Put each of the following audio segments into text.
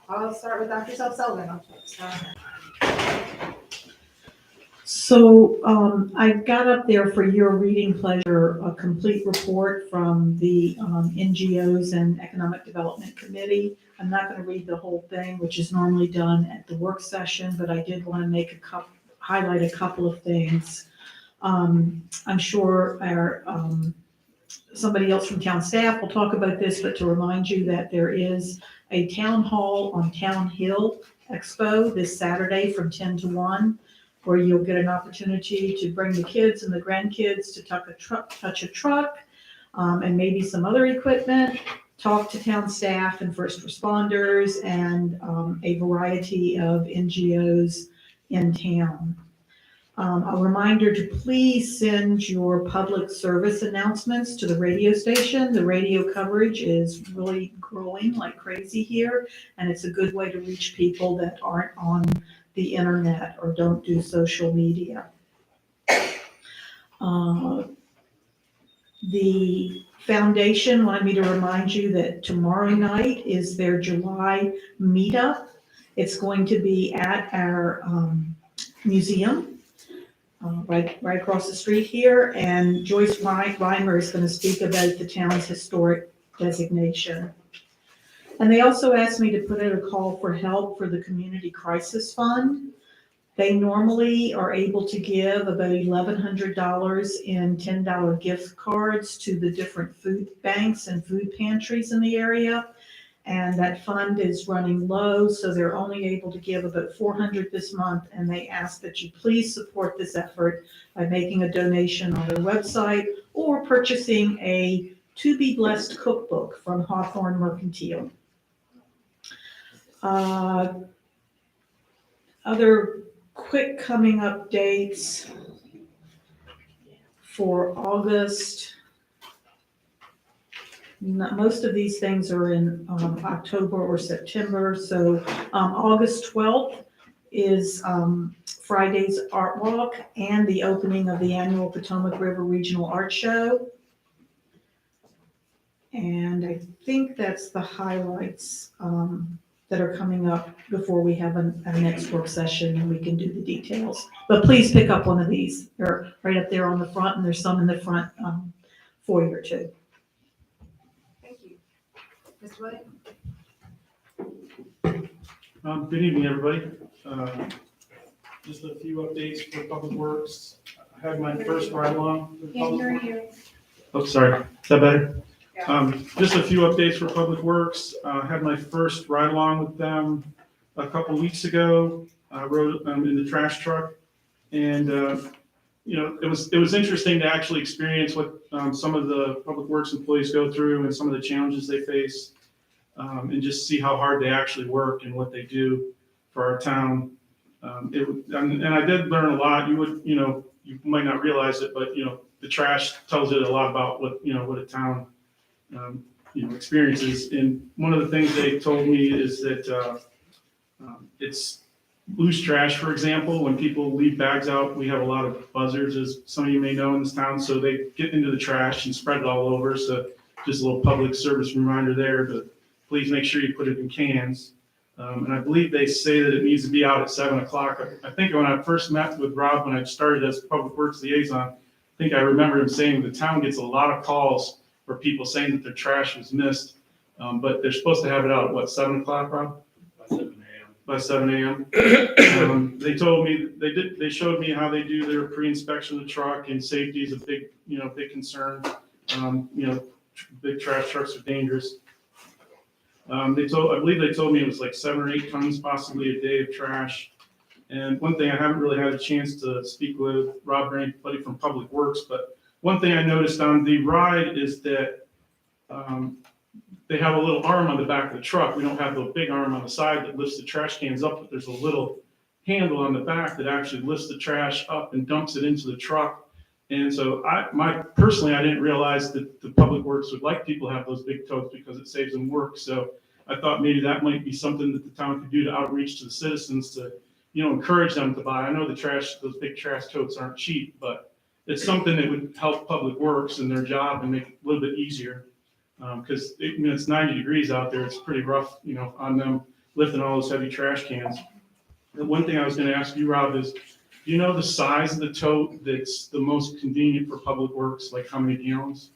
I'll start with Dr. Self-Sullivan. So I got up there for your reading pleasure a complete report from the NGOs and Economic Development Committee. I'm not going to read the whole thing, which is normally done at the work session, but I did want to highlight a couple of things. I'm sure somebody else from town staff will talk about this, but to remind you that there is a town hall on Town Hill Expo this Saturday from 10 to 1, where you'll get an opportunity to bring the kids and the grandkids to touch a truck, and maybe some other equipment, talk to town staff and first responders, and a variety of NGOs in town. A reminder to please send your public service announcements to the radio station. The radio coverage is really growing like crazy here, and it's a good way to reach people that aren't on the internet or don't do social media. The foundation wanted me to remind you that tomorrow night is their July meetup. It's going to be at our museum. Right across the street here, and Joyce Reimer is going to speak about the town's historic designation. And they also asked me to put out a call for help for the Community Crisis Fund. They normally are able to give about $1,100 in $10 gift cards to the different food banks and food pantries in the area. And that fund is running low, so they're only able to give about $400 this month, and they ask that you please support this effort by making a donation on their website or purchasing a To Be Blessed cookbook from Hawthorne Mercantile. Other quick coming up dates for August. Most of these things are in October or September. So August 12th is Friday's Art Walk and the opening of the annual Potomac River Regional Art Show. And I think that's the highlights that are coming up before we have our next work session and we can do the details. But please pick up one of these. They're right up there on the front, and there's some in the front foyer too. Mr. Williams? Good evening, everybody. Just a few updates for Public Works. I had my first ride-along. Can't hear you. Oh, sorry. Is that better? Yeah. Just a few updates for Public Works. I had my first ride-along with them a couple weeks ago. I rode in the trash truck, and it was interesting to actually experience what some of the Public Works employees go through and some of the challenges they face, and just see how hard they actually work and what they do for our town. And I did learn a lot. You might not realize it, but the trash tells you a lot about what a town experiences. And one of the things they told me is that it's loose trash, for example. When people leave bags out, we have a lot of buzzers, as some of you may know in this town, so they get into the trash and spread it all over. So just a little public service reminder there, but please make sure you put it in cans. And I believe they say that it needs to be out at 7 o'clock. I think when I first met with Rob, when I started as Public Works liaison, I think I remember him saying the town gets a lot of calls for people saying that their trash was missed, but they're supposed to have it out at 7 o'clock, Rob? By 7 a.m. They told me they showed me how they do their pre-inspection of the truck, and safety is a big concern. Big trash trucks are dangerous. I believe they told me it was like 7 or 8 tons possibly a day of trash. And one thing, I haven't really had a chance to speak with Rob or anybody from Public Works, but one thing I noticed on the ride is that they have a little arm on the back of the truck. We don't have the big arm on the side that lifts the trash cans up, but there's a little handle on the back that actually lifts the trash up and dumps it into the truck. And so personally, I didn't realize that the Public Works would like people to have those big totes because it saves them work. So I thought maybe that might be something that the town could do to outreach to the citizens to, encourage them to buy. I know those big trash totes aren't cheap, but it's something that would help Public Works in their job and make it a little bit easier. Because it's 90 degrees out there, it's pretty rough, on them lifting all those heavy trash cans. The one thing I was gonna ask you, Rob, is, do you know the size of the tote that's the most convenient for public works, like how many gallons?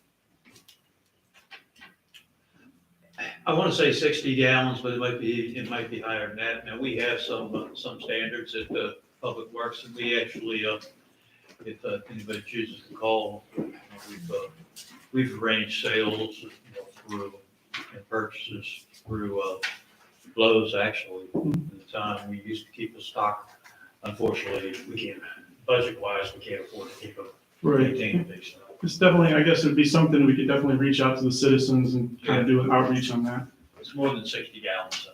I want to say 60 gallons, but it might be higher than that. Now, we have some standards at the Public Works, and we actually, if anybody chooses to call, we've arranged sales through and purchases through Lowe's, actually. At the time, we used to keep a stock. Unfortunately, we can't, budget-wise, we can't afford to keep a maintain a big stock. It's definitely, I guess it'd be something we could definitely reach out to the citizens and kind of do an outreach on that. It's more than 60 gallons.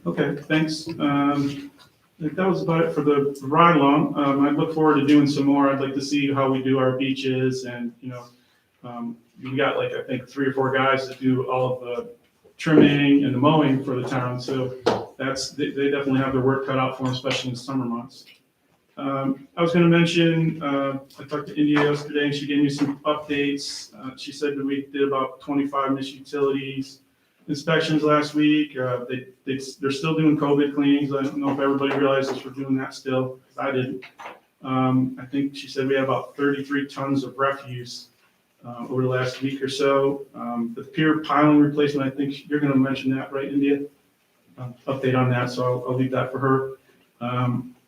Okay, thanks. I think that was about it for the ride along. I look forward to doing some more. I'd like to see how we do our beaches and, we got like, I think 3 or 4 guys that do all of the trimming and the mowing for the town. So they definitely have their work cut out for them, especially in the summer months. I was going to mention, I talked to India yesterday and she gave me some updates. She said that we did about 25 missed utilities inspections last week. They're still doing COVID cleanings. I don't know if everybody realizes we're doing that still. I didn't. I think she said we had about 33 tons of refuse over the last week or so. The pier piling replacement, I think you're going to mention that, right, India? Update on that, so I'll leave that for her.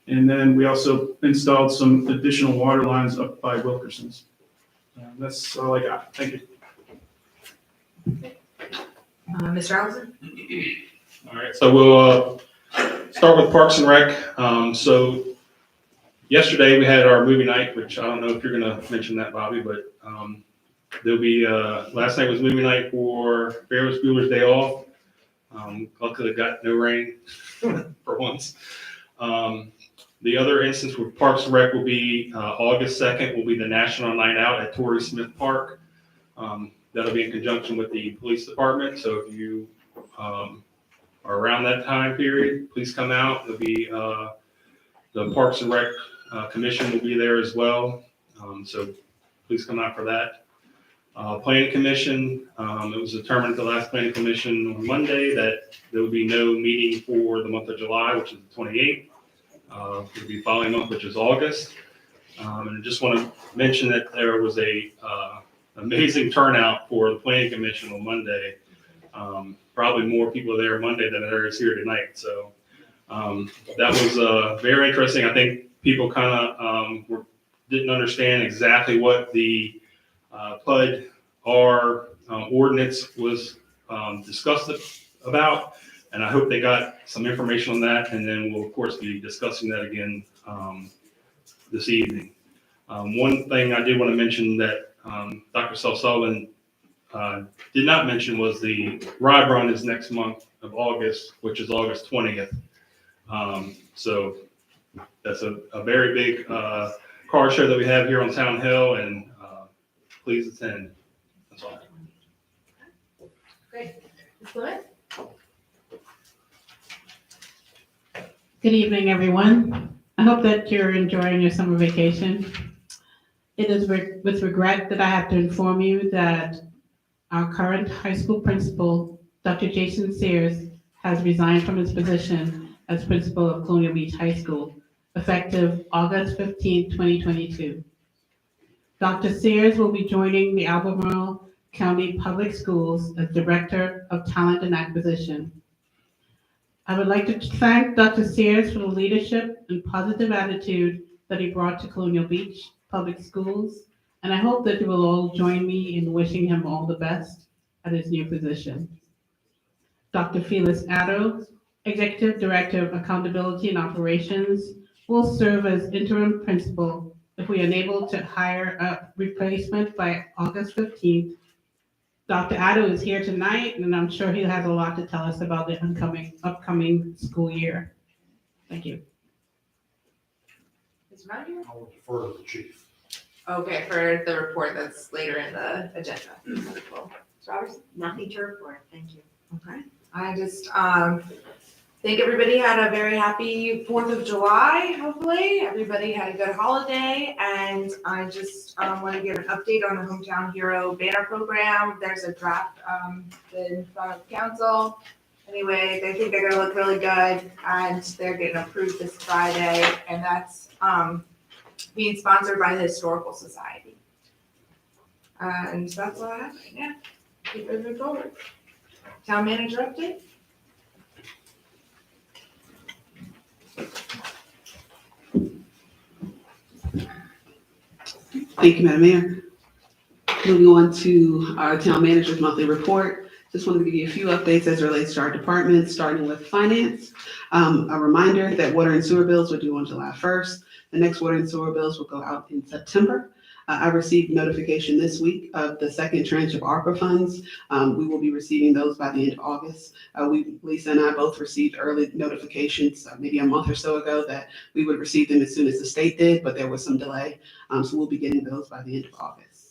And then we also installed some additional water lines up by Wilkerson's. That's all I got. Thank you. Mr. Allison? All right, so we'll start with Parks and Rec. So yesterday we had our movie night, which I don't know if you're going to mention that, Bobby, but there'll be, last night was movie night for Ferris Bueller's Day Off. Luckily got no rain for once. The other instance with Parks and Rec will be August 2nd will be the National Night Out at Torrey Smith Park. That'll be in conjunction with the police department. So if you are around that time period, please come out. There'll be the Parks and Rec Commission will be there as well. So please come out for that. Planning Commission, it was determined at the last Planning Commission on Monday that there will be no meeting for the month of July, which is the 28th. It'll be following month, which is August. And I just want to mention that there was a amazing turnout for the Planning Commission on Monday. Probably more people there Monday than there is here tonight. So that was very interesting. I think people kind of didn't understand exactly what the PUD or ordinance was discussed about. And I hope they got some information on that, and then we'll, of course, be discussing that again this evening. One thing I did want to mention that Dr. Sullivan did not mention was the ride run is next month of August, which is August 20th. So that's a very big car show that we have here on Town Hill, and please attend. That's all. Great. Ms. Lewis? Good evening, everyone. I hope that you're enjoying your summer vacation. It is with regret that I have to inform you that our current high school principal, Dr. Jason Sears, has resigned from his position as principal of Colonial Beach High School, effective August 15, 2022. Dr. Sears will be joining the Albemarle County Public Schools as Director of Talent and Acquisition. I would like to thank Dr. Sears for the leadership and positive attitude that he brought to Colonial Beach Public Schools, and I hope that you will all join me in wishing him all the best at his new position. Dr. Phyllis Addo, Executive Director of Accountability and Operations, will serve as interim principal if we are unable to hire a replacement by August 15th. Dr. Addo is here tonight, and I'm sure he has a lot to tell us about the upcoming school year. Thank you. Mr. Manager? I will defer to the chief. Okay, for the report that's later in the agenda. Wonderful. Ms. Robertson? Nothing to report, thank you. Okay. I just think everybody had a very happy 4th of July, hopefully. Everybody had a good holiday, and I just want to give an update on the Hometown Hero banner program. There's a draft in front of council. Anyway, they think they're gonna look really good, and they're getting approved this Friday, and that's being sponsored by the Historical Society. And that's all I have right now. Keep moving forward. Town manager update? Thank you, Madam Mayor. Moving on to our town manager's monthly report. Just wanted to give you a few updates as it relates to our departments, starting with finance. A reminder that water and sewer bills were due on July 1st. The next water and sewer bills will go out in September. I received notification this week of the second tranche of ARPA funds. We will be receiving those by the end of August. Lisa and I both received early notifications maybe a month or so ago that we would receive them as soon as the state did, but there was some delay. So we'll be getting those by the end of August.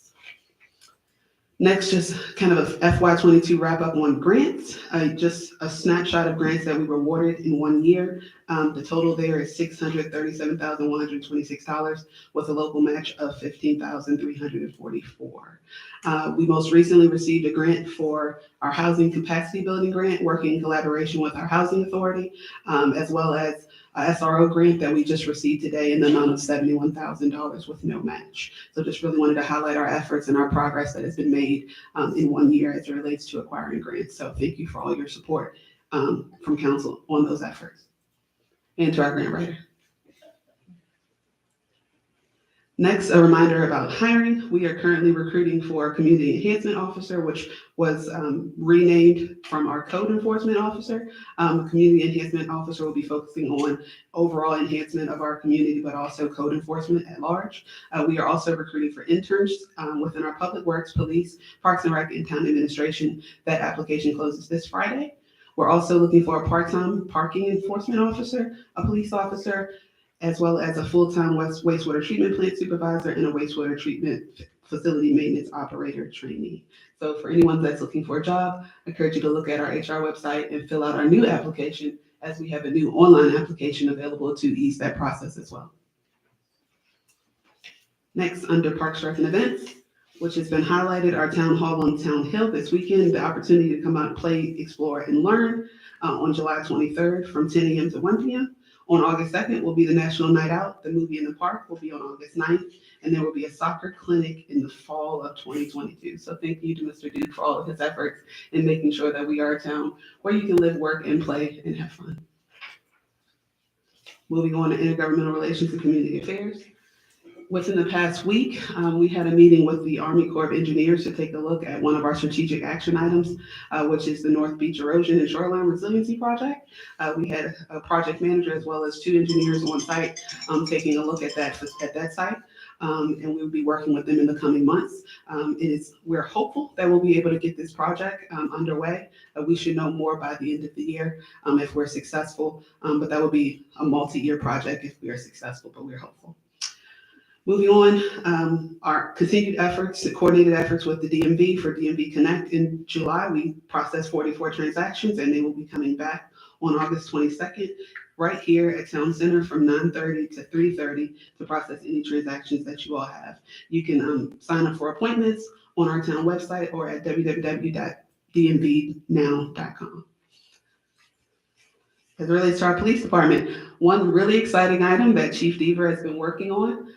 Next, just kind of a FY22 wrap up on grants. Just a snapshot of grants that we were awarded in 1 year. The total there is $637,126 with a local match of $15,344. We most recently received a grant for our housing capacity building grant, working in collaboration with our housing authority, as well as a SRO grant that we just received today in the amount of $71,000 with no match. So just really wanted to highlight our efforts and our progress that has been made in 1 year as it relates to acquiring grants. So thank you for all your support from council on those efforts. And to our grant writer. Next, a reminder about hiring. We are currently recruiting for a community enhancement officer, which was renamed from our code enforcement officer. A community enhancement officer will be focusing on overall enhancement of our community, but also code enforcement at large. We are also recruiting for interns within our public works, police, parks and rec, and town administration. That application closes this Friday. We're also looking for a part-time parking enforcement officer, a police officer, as well as a full-time wastewater treatment plant supervisor and a wastewater treatment facility maintenance operator trainee. So for anyone that's looking for a job, I encourage you to look at our HR website and fill out our new application, as we have a new online application available to ease that process as well. Next, under Parks, Rec, and Events, which has been highlighted, our town hall on Town Hill this weekend, the opportunity to come out, play, explore, and learn on July 23rd from 10 a.m. to 1 p.m. On August 2nd will be the National Night Out. The movie in the park will be on August 9th, and there will be a soccer clinic in the fall of 2022. So thank you to Mr. Duke for all of his efforts in making sure that we are a town where you can live, work, and play and have fun. Moving on to Intergovernmental Relations and Community Affairs. Within the past week, we had a meeting with the Army Corps of Engineers to take a look at one of our strategic action items, which is the North Beach Erosion and Shoreline Resiliency Project. We had a project manager as well as 2 engineers on site taking a look at that site, and we will be working with them in the coming months. We're hopeful that we'll be able to get this project underway. We should know more by the end of the year if we're successful, but that will be a multi-year project if we are successful, but we're hopeful. Moving on, our continued efforts, coordinated efforts with the DMV for DMV Connect in July. We processed 44 transactions, and they will be coming back on August 22nd, right here at Town Center from 9:30 to 3:30 to process any transactions that you all have. You can sign up for appointments on our town website or at www.dmvnow.com. As it relates to our police department, one really exciting item that Chief Deaver has been working on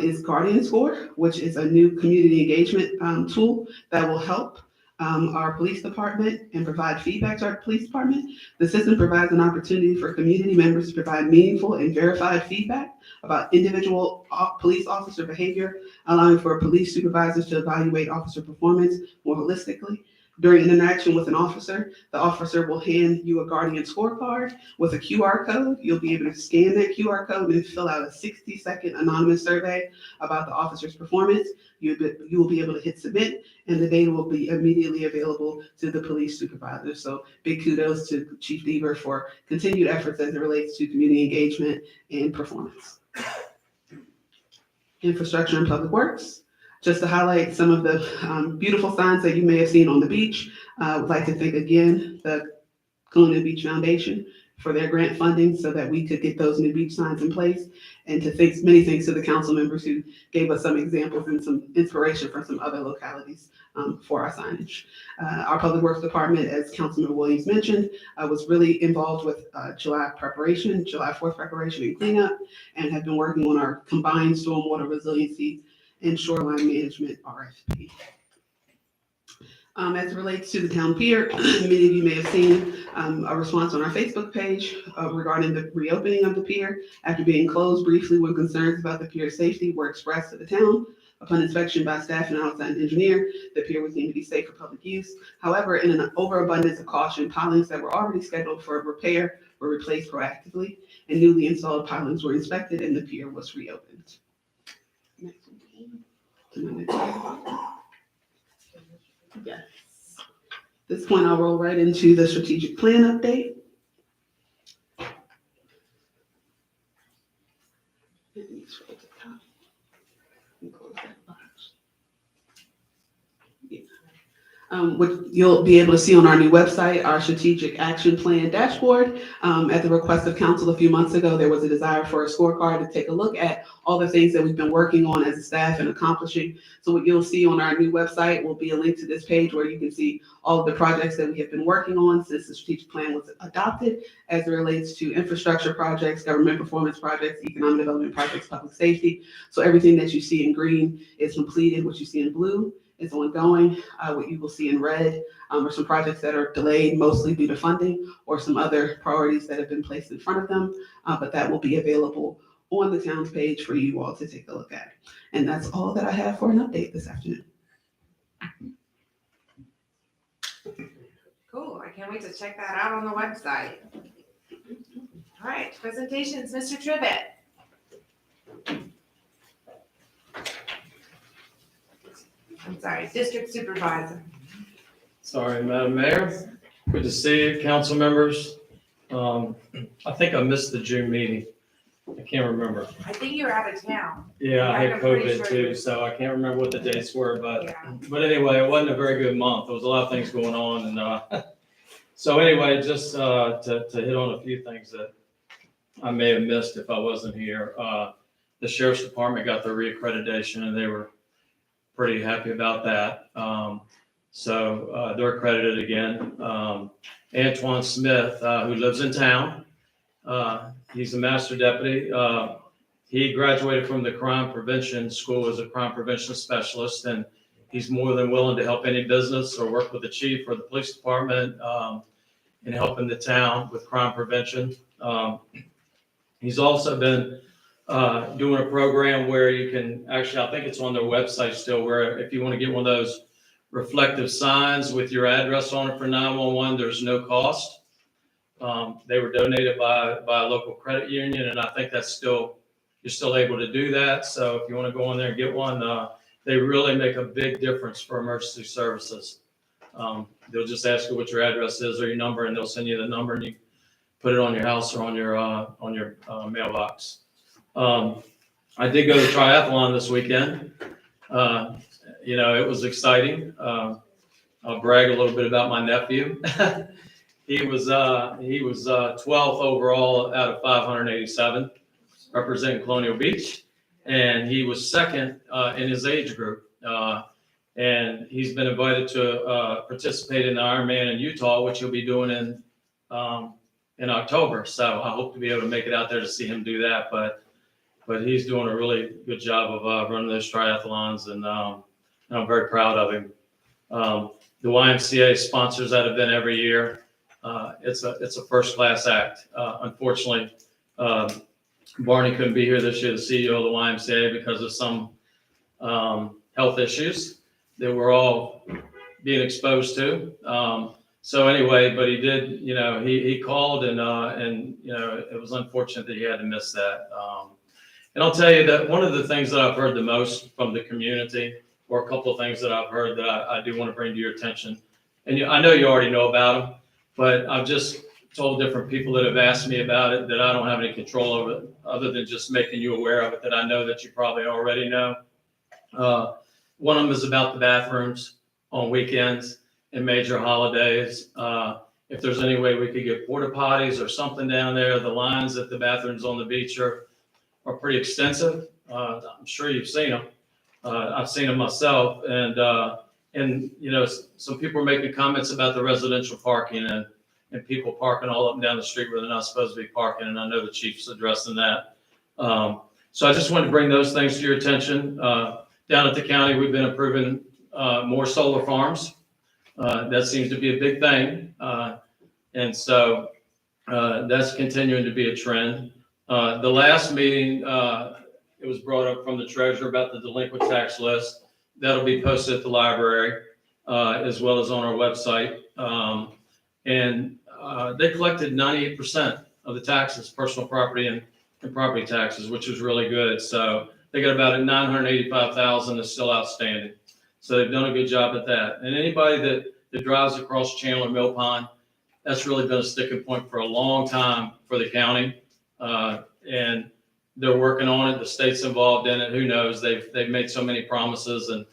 is Guardian Score, which is a new community engagement tool that will help our police department and provide feedback to our police department. The system provides an opportunity for community members to provide meaningful and verified feedback about individual police officer behavior, allowing for police supervisors to evaluate officer performance more holistically. During an interaction with an officer, the officer will hand you a Guardian scorecard with a QR code. You'll be able to scan that QR code and fill out a 60-second anonymous survey about the officer's performance. You will be able to hit submit, and the data will be immediately available to the police supervisor. So big kudos to Chief Deaver for continued efforts as it relates to community engagement and performance. Infrastructure and Public Works. Just to highlight some of the beautiful signs that you may have seen on the beach, I would like to thank again the Colonial Beach Foundation. for their grant funding so that we could get those new beach signs in place. And to thank, many thanks to the council members who gave us some examples and some inspiration from some other localities for our signage. Our Public Works Department, as Councilman Williams mentioned, was really involved with July 4th preparation and cleanup, and have been working on our combined stormwater resiliency and shoreline management RFP. As it relates to the town pier, many of you may have seen a response on our Facebook page regarding the reopening of the pier. After being closed briefly when concerns about the pier's safety were expressed to the town, upon inspection by staff and outside engineer, the pier was deemed to be safe for public use. However, in an overabundance of caution, pilings that were already scheduled for repair were replaced proactively, and newly installed pilings were inspected, and the pier was reopened. Next one. To my next slide. Yes. At this point, I'll roll right into the strategic plan update. And scroll to the top. And close that box. Yeah. What you'll be able to see on our new website, our strategic action plan dashboard. At the request of council a few months ago, there was a desire for a scorecard to take a look at all the things that we've been working on as a staff and accomplishing. So what you'll see on our new website will be a link to this page where you can see all of the projects that we have been working on since the strategic plan was adopted as it relates to infrastructure projects, government performance projects, economic development projects, public safety. So everything that you see in green is completed. What you see in blue is ongoing. What you will see in red are some projects that are delayed, mostly due to funding or some other priorities that have been placed in front of them, but that will be available on the town's page for you all to take a look at. And that's all that I have for an update this afternoon. Cool, I can't wait to check that out on the website. All right, presentations, Mr. Trivett. I'm sorry, District Supervisor. Sorry, Madam Mayor. Good to see you, council members. I think I missed the June meeting. I can't remember. I think you're out of town. Yeah, I had I'm pretty COVID sure too, you- so I can't remember what the dates were, Yeah. but anyway, it wasn't a very good month. There was a lot of things going on and, so anyway, just, to hit on a few things that I may have missed if I wasn't here. The Sheriff's Department got their reaccreditation and they were pretty happy about that. So they're accredited again. Antoine Smith, who lives in town, he's a master deputy. He graduated from the crime prevention school as a crime prevention specialist, and he's more than willing to help any business or work with the chief or the police department in helping the town with crime prevention. He's also been doing a program where you can actually, I think it's on their website still, where if you want to get one of those reflective signs with your address on it for 911, there's no cost. They were donated by a local credit union, and I think that's still, you're still able to do that. So if you want to go in there and get one, they really make a big difference for emergency services. They'll just ask you what your address is or your number, and they'll send you the number, and you put it on your house or on your mailbox. I did go to triathlon this weekend. It was exciting. I'll brag a little bit about my nephew. He was 12th overall out of 587, representing Colonial Beach, and he was second in his age group. And he's been invited to participate in the Ironman in Utah, which he'll be doing in October. So I hope to be able to make it out there to see him do that. But he's doing a really good job of running those triathlons, and I'm very proud of him. The YMCA sponsors that event every year. It's a first-class act. Unfortunately, Barney couldn't be here this year, the CEO of the YMCA, because of some health issues that we're all being exposed to. So anyway, but he did, he called and it was unfortunate that he had to miss that. And I'll tell you that one of the things that I've heard the most from the community, or a couple of things that I've heard that I do want to bring to your attention, and I know you already know about them, but I've just told different people that have asked me about it that I don't have any control over it, other than just making you aware of it, that I know that you probably already know. One of them is about the bathrooms on weekends and major holidays. if there's any way we could get porta potties or something down there. The lines at the bathrooms on the beach are pretty extensive. I'm sure you've seen them. I've seen them myself, and you know, some people are making comments about the residential parking and people parking all up and down the street where they're not supposed to be parking, and I know the chief's addressing that. So I just wanted to bring those things to your attention. Down at the county, we've been approving more solar farms. That seems to be a big thing, and so that's continuing to be a trend. The last meeting, it was brought up from the treasurer about the delinquent tax list. That'll be posted at the library, as well as on our website. And they collected 98% of the taxes, personal property and property taxes, which was really good. So they got about $985,000 that's still outstanding. So they've done a good job at that. And anybody that drives across Chandler Mill Pond, that's really been a sticking point for a long time for the county. And they're working on it. The state's involved in it. Who knows? They've made so many promises, and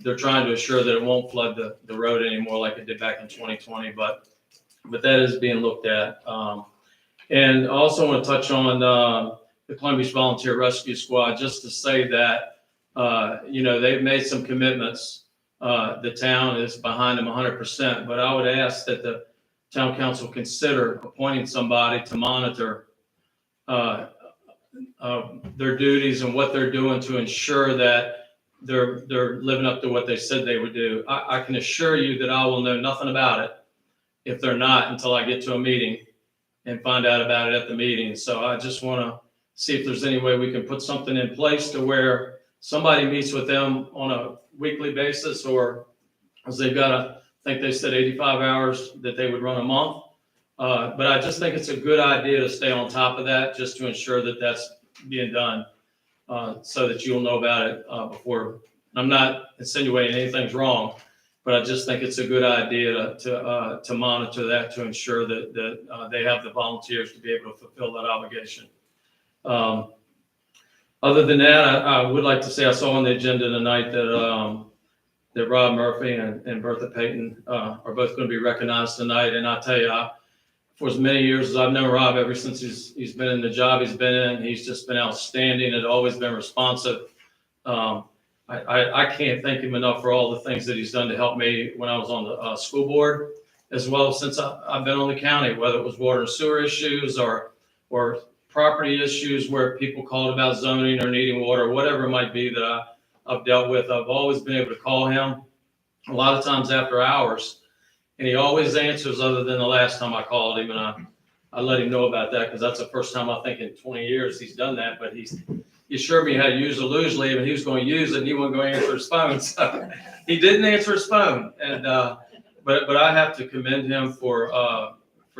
they're trying to assure that it won't flood the road anymore like it did back in 2020. But that is being looked at. And I also want to touch on the Columbia Beach Volunteer Rescue Squad, just to say that you know, they've made some commitments. The town is behind them 100%. But I would ask that the town council consider appointing somebody to monitor their duties and what they're doing to ensure that they're living up to what they said they would do. I can assure you that I will know nothing about it if they're not until I get to a meeting and find out about it at the meeting. So I just want to see if there's any way we can put something in place to where somebody meets with them on a weekly basis, or as they've got I think they said 85 hours that they would run a month. But I just think it's a good idea to stay on top of that, just to ensure that that's being done, so that you'll know about it before. I'm not insinuating anything's wrong, but I just think it's a good idea to monitor that, to ensure that they have the volunteers to be able to fulfill that obligation. Other than that, I would like to say I saw on the agenda tonight that Rob Murphy and Bertha Payton are both going to be recognized tonight. And I tell you, for as many years as I've known Rob, ever since he's been in the job he's been in, he's just been outstanding and always been responsive. I can't thank him enough for all the things that he's done to help me when I was on the school board, as well as since I've been on the county, whether it was water and sewer issues or property issues where people called about zoning or needing water, whatever it might be that I've dealt with. I've always been able to call him, a lot of times after hours, and he always answers, other than the last time I called him. And I let him know about that, because that's the first time I think in 20 years he's done that. But he assured me how to use the luge leave, and he was going to use it, and he wasn't going to answer his phone. So he didn't answer his phone. And but I have to commend him for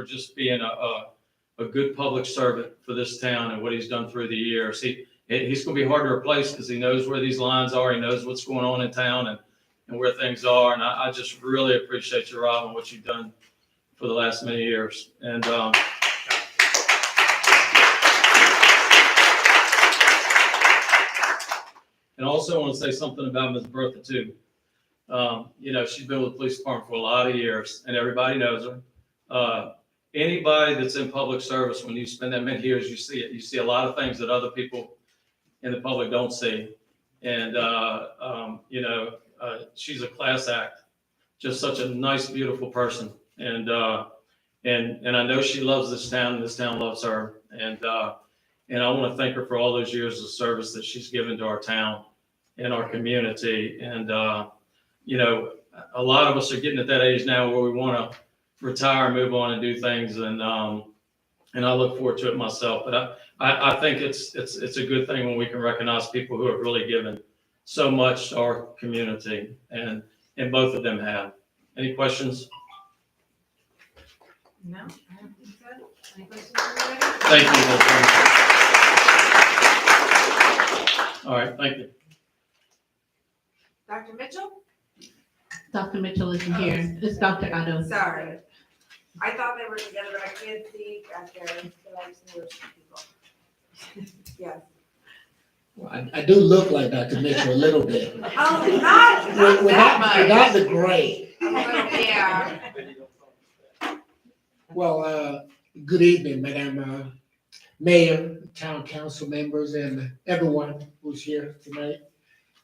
just being a good public servant for this town and what he's done through the years. He's going to be hard to replace, because he knows where these lines are. He knows what's going on in town and where things are. And I just really appreciate you, Rob, and what you've done for the last many years. And also I want to say something about Ms. Bertha too. You know, she's been with the police department for a lot of years, and everybody knows her. Anybody that's in public service, when you spend that many years, you see it. You see a lot of things that other people in the public don't see. And, you know, she's a class act, just such a nice, beautiful person. And I know she loves this town, and this town loves her. And I want to thank her for all those years of service that she's given to our town and our community. And, you know, a lot of us are getting at that age now where we want to retire, move on, and do things. And I look forward to it myself. But I think it's a good thing when we can recognize people who have really given so much to our community, and both of them have. Any questions? No, I don't think so. Any questions for everybody? Thank you. All right, thank you. Dr. Mitchell? Dr. Mitchell isn't here. It's Dr. Otto. Sorry. I thought they were together, but I can't see back there, so I just knew it was people. Yes. Well, I do look like Dr. Mitchell a little bit. Oh, not We're that much. not the gray. A little, yeah. Well, good evening, Madam Mayor, Town Council members, and everyone who's here tonight.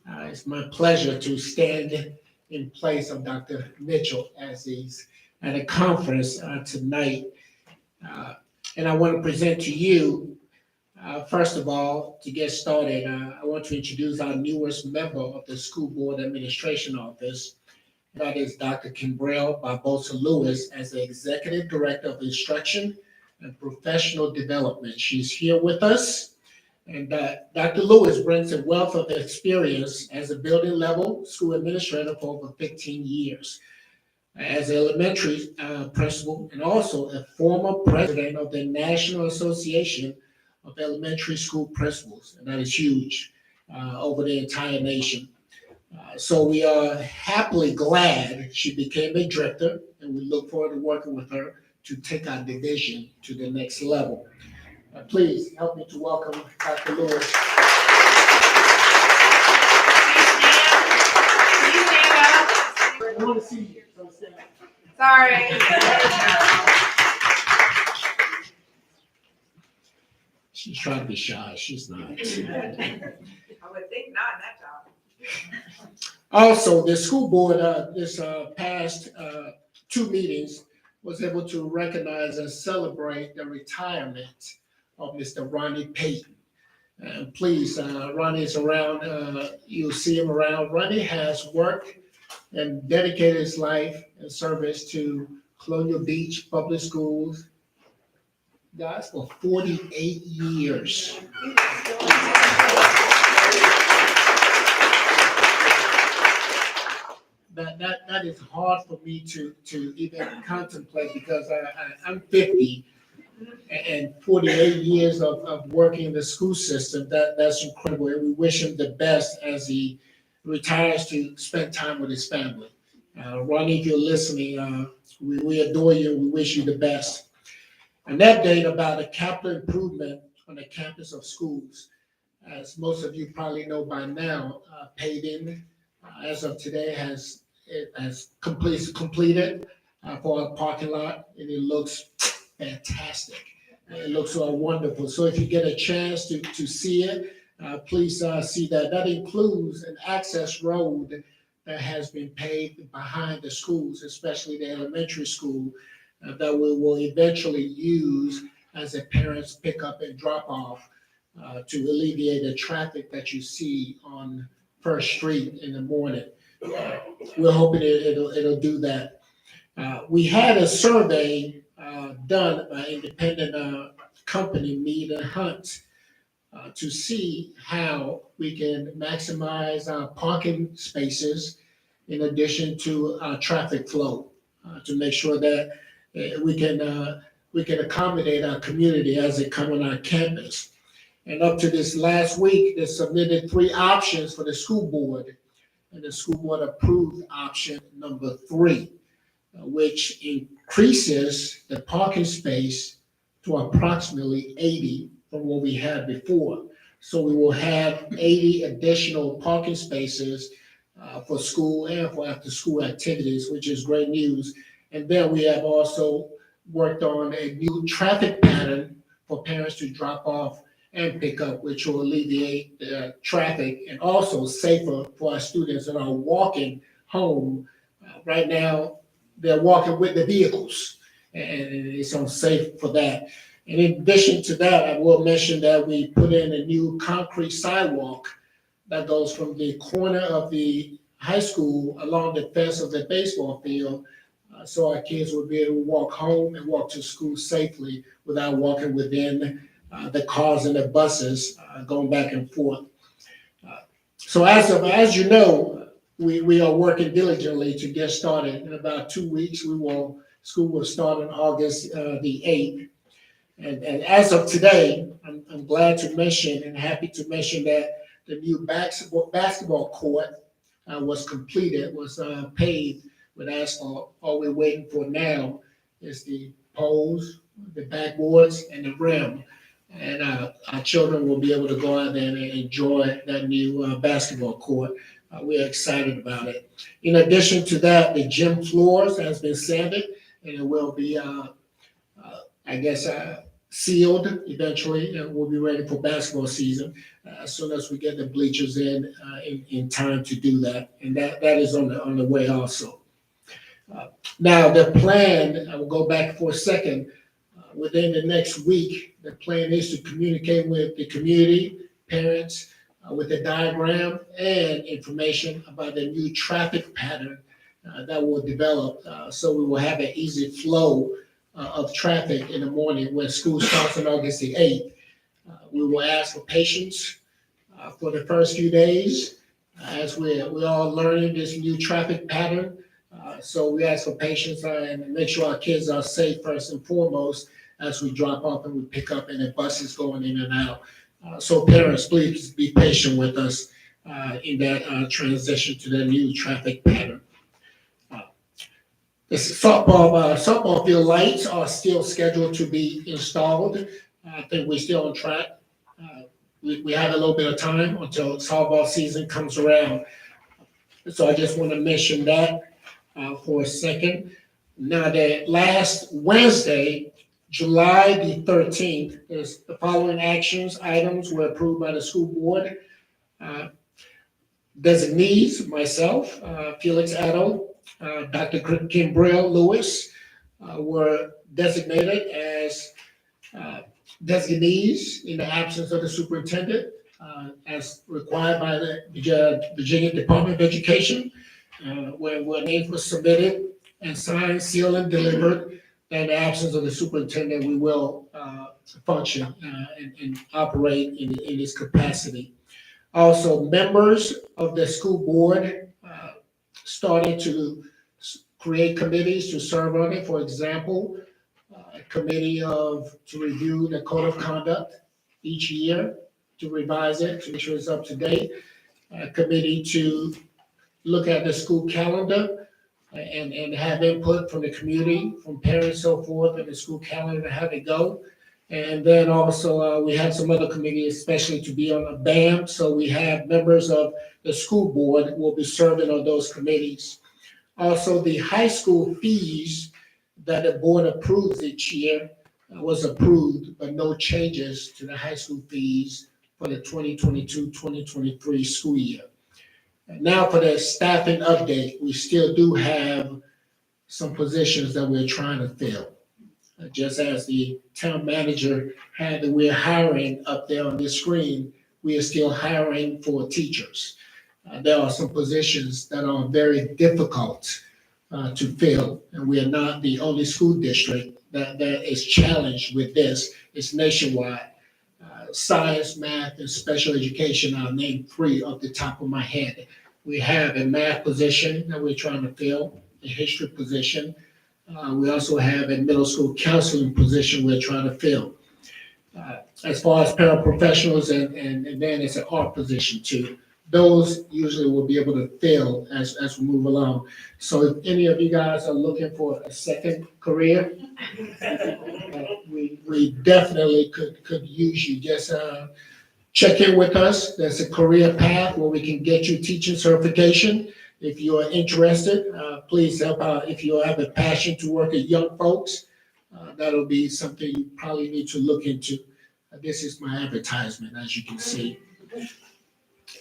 It's my pleasure to stand in place of Dr. Mitchell as he's at a conference tonight. And I want to present to you, first of all, to get started, I want to introduce our newest member of the School Board Administration Office. That is Dr. Kimbrell Barbosa Lewis as the Executive Director of Instruction and Professional Development. She's here with us. And Dr. Lewis brings a wealth of experience as a building level school administrator for over 15 years, as an elementary principal, and also a former president of the National Association of Elementary School Principals. And that is huge over the entire nation. So we are happily glad she became a director, and we look forward to working with her to take our division to the next level. Please help me to welcome Dr. Lewis. Please stand up. I want to see you. So stand. Sorry. She's trying to be shy. She's not. I would think not in that job. Also, the school board, this past 2 meetings, was able to recognize and celebrate the retirement of Mr. Ronnie Payton. And please, Ronnie is around, you'll see him around. Ronnie has worked and dedicated his life and service to Colonial Beach Public Schools, guys, for 48 years. That is hard for me to even contemplate, because I'm 50 and 48 years of working in the school system. That's incredible. And we wish him the best as he retires to spend time with his family. Ronnie, if you're listening, we adore you. We wish you the best. An update about the capital improvement on the campus of schools. As most of you probably know by now, Payton, as of today, has completed for a parking lot, and it looks fantastic. It looks wonderful. So if you get a chance to see it, please see that. That includes an access road that has been paved behind the schools, especially the elementary school, that we will eventually use as a parents pick up and drop off to alleviate the traffic that you see on First Street in the morning. We're hoping it'll do that. We had a survey done by independent company, Mead and Hunt, to see how we can maximize our parking spaces in addition to traffic flow, to make sure that we can accommodate our community as they come on our campus. And up to this last week, they submitted 3 options for the school board, and the school board approved option number 3, which increases the parking space to approximately 80 from what we had before. So we will have 80 additional parking spaces for school and for after-school activities, which is great news. And then we have also worked on a new traffic pattern for parents to drop off and pick up, which will alleviate the traffic and also safer for our students that are walking home. Right now, they're walking with the vehicles, and it's unsafe for that. And in addition to that, I will mention that we put in a new concrete sidewalk that goes from the corner of the high school along the fence of the baseball field, so our kids will be able to walk home and walk to school safely without walking within the cars and the buses going back and forth. So as you know, we are working diligently to get started. In about 2 weeks, school will start on August the 8th. And as of today, I'm glad to mention and happy to mention that the new basketball court was completed, was paved with asphalt. All we're waiting for now is the poles, the backboards, and the rim. And our children will be able to go out there and enjoy that new basketball court. We're excited about it. In addition to that, the gym floors has been sanded, and it will be I guess, sealed eventually, and we'll be ready for basketball season as soon as we get the bleachers in time to do that. And that is on the way also. Now, the plan, I will go back for a second, within the next week, the plan is to communicate with the community, parents, with a diagram and information about the new traffic pattern that will develop. So we will have an easy flow of traffic in the morning when school starts on August the 8th. We will ask for patience for the first few days as we're all learning this new traffic pattern. So we ask for patience and make sure our kids are safe first and foremost as we drop off and we pick up and the bus is going in and out. So parents, please be patient with us in that transition to the new traffic pattern. The softball field lights are still scheduled to be installed. I think we're still on track. We have a little bit of time until softball season comes around. So I just want to mention that for a second. Now, the last Wednesday, July the 13th, is the following items were approved by the school board. Designees, myself, Felix Addo, Dr. Kimbrell Lewis were designated as designees in the absence of the superintendent, as required by the Virginia Department of Education, where names were submitted and signed, sealed, and delivered. In the absence of the superintendent, we will function and operate in this capacity. Also, members of the school board started to create committees to serve on it. For example, a committee to review the code of conduct each year, to revise it, to make sure it's up to date. A committee to look at the school calendar and have input from the community, from parents, so forth, and the school calendar, how they go. And then also, we had some other committees, especially to be on a BAM. So we have members of the school board will be serving on those committees. Also, the high school fees that the board approves each year was approved, but no changes to the high school fees for the 2022-2023 school year. And now for the staffing update, we still do have some positions that we're trying to fill. Just as the town manager had that we're hiring up there on this screen, we are still hiring for teachers. There are some positions that are very difficult to fill, and we are not the only school district that is challenged with this. It's nationwide. Science, math, and special education, I'll name three off the top of my head. We have a math position that we're trying to fill, a history position. We also have a middle school counseling position we're trying to fill. As far as paraprofessionals and then it's an art position too. Those usually will be able to fill as we move along. So if any of you guys are looking for a second career, we definitely could use you. Just check in with us. There's a career path where we can get you teaching certification. If you are interested, please help out. If you have a passion to work with young folks, that'll be something you probably need to look into. This is my advertisement, as you can see.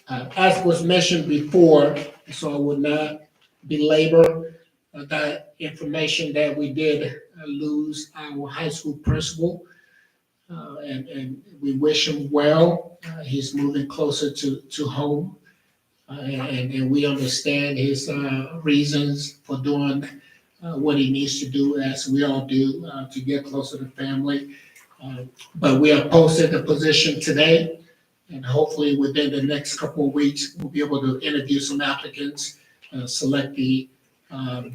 As was mentioned before, so I would not belabor that information that we did lose our high school principal, and we wish him well. He's moving closer to home, and we understand his reasons for doing what he needs to do, as we all do, to get closer to family. But we have posted the position today. And hopefully within the next couple of weeks, we'll be able to interview some applicants, select the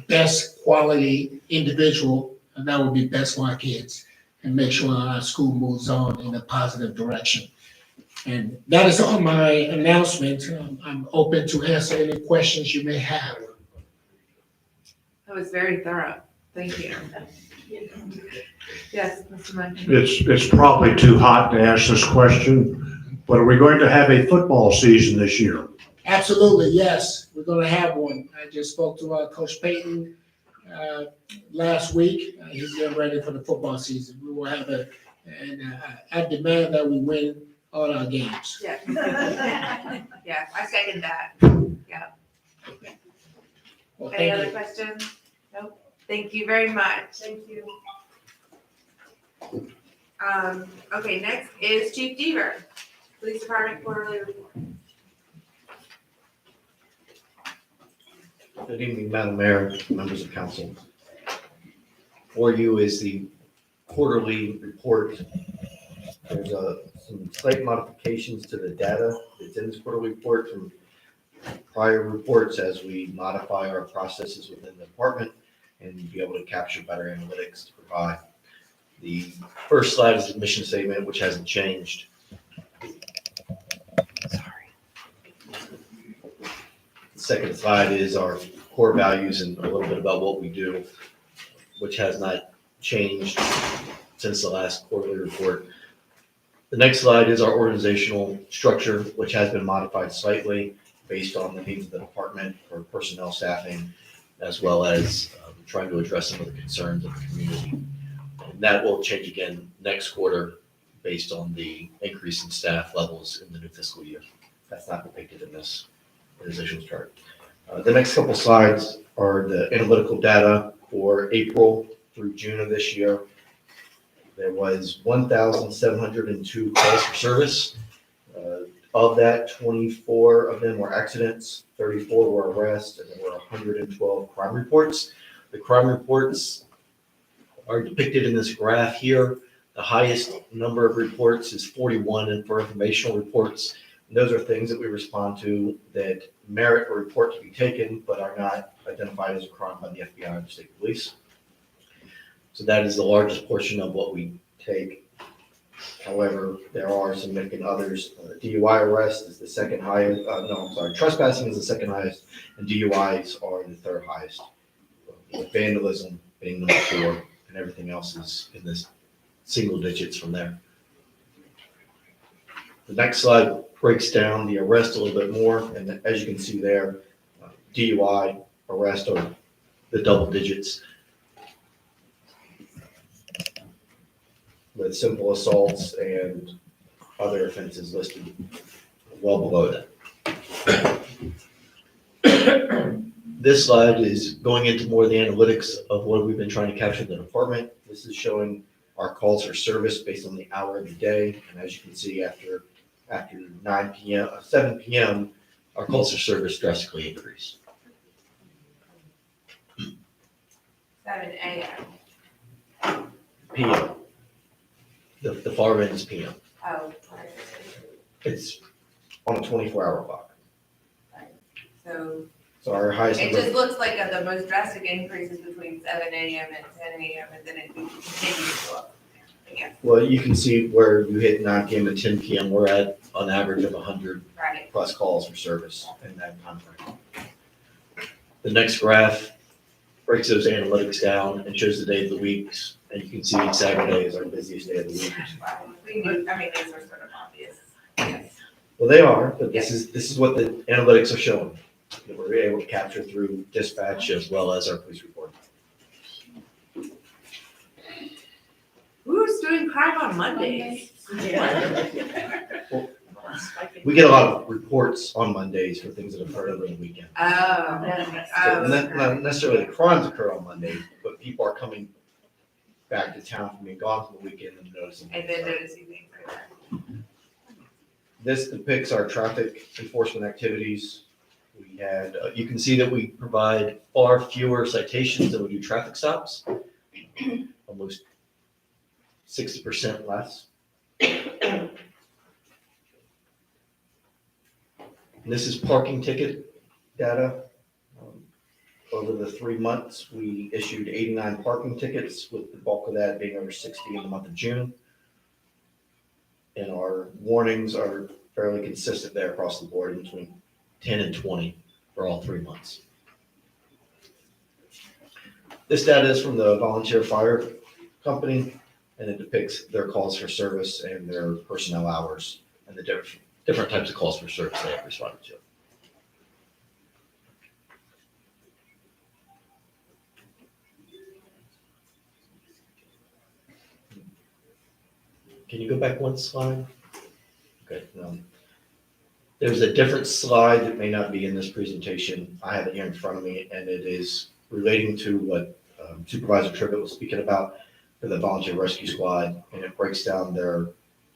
best quality individual, and that will be best for our kids, and make sure our school moves on in a positive direction. And that is all my announcement. I'm open to answer any questions you may have. That was very thorough. Thank you. Yes, Mr. Murphy. It's probably too hot to ask this question, but are we going to have a football season this year? Absolutely, yes, we're gonna have one. I just spoke to Coach Payton last week. He's getting ready for the football season. We will have I demand that we win all our games. Yeah. Yeah, I second that. Well, Any thank other you. questions? Nope. Thank you very much. Thank you. Okay, next is Chief Deaver, Police Department quarterly report. Good evening, Madam Mayor, members of council. For you is the quarterly report. There's some slight modifications to the data that's in this quarterly report from prior reports as we modify our processes within the department and be able to capture better analytics to provide. The first slide is the mission statement, which hasn't changed. The second slide is our core values and a little bit about what we do, which has not changed since the last quarterly report. The next slide is our organizational structure, which has been modified slightly based on the needs of the department for personnel staffing, as well as trying to address some of the concerns of the community. And that will change again next quarter based on the increase in staff levels in the new fiscal year. That's not depicted in this organizational chart. The next couple slides are the analytical data for April through June of this year. There was 1,702 calls for service. Of that, 24 of them were accidents, 34 were arrests, and there were 112 crime reports. The crime reports are depicted in this graph here. The highest number of reports is 41, and for informational reports, those are things that we respond to that merit a report to be taken, but are not identified as a crime by the FBI or the state police. So that is the largest portion of what we take. However, there are significant others. DUI arrest is the second highest. Trespassing is the second highest, and DUIs are the third highest. With vandalism being number 4, and everything else is in this single digits from there. The next slide breaks down the arrest a little bit more, and as you can see there, DUI arrest are the double digits, with simple assaults and other offenses listed well below that. This slide is going into more of the analytics of what we've been trying to capture in the department. This is showing our calls for service based on the hour of the day, and as you can see, after 7 p.m., our calls for service drastically increase. 7 a.m. PM. The far end is PM. Oh, It's on a 24-hour clock. so So our highest it number. just looks like the most drastic increases between 7 a.m. and 10 a.m. and then it continues to go up. Yeah, Well, you can see where you hit 9 p.m. to 10 p.m. We're at an average of 100 right. plus calls for service in that time frame. The next graph breaks those analytics down and shows the day of the weeks, and you can see Saturday is our busiest day of the week. We knew, I mean, these are sort of obvious. Yes. Well, they are, but this is what the analytics are showing that we're able to capture through dispatch as well as our police report. Who's doing crime on Mondays? We get a lot of reports on Mondays for things that occurred over the weekend. So not necessarily the crimes occur on Monday, but people are coming back to town from being gone for the weekend and noticing. And then noticing things like that. This depicts our traffic enforcement activities. We had, you can see that we provide far fewer citations than we do traffic stops, almost 60% less. And this is parking ticket data. Over the 3 months, we issued 89 parking tickets, with the bulk of that being over 60 in the month of June. And our warnings are fairly consistent there across the board, between 10 and 20 for all 3 months. This data is from the volunteer fire company, and it depicts their calls for service and their personnel hours and the different types of calls for service they have responded to. Can you go back one slide? Okay. There's a different slide that may not be in this presentation. I have it here in front of me, and it is relating to what Supervisor Tribbett was speaking about for the volunteer rescue squad, and it breaks down their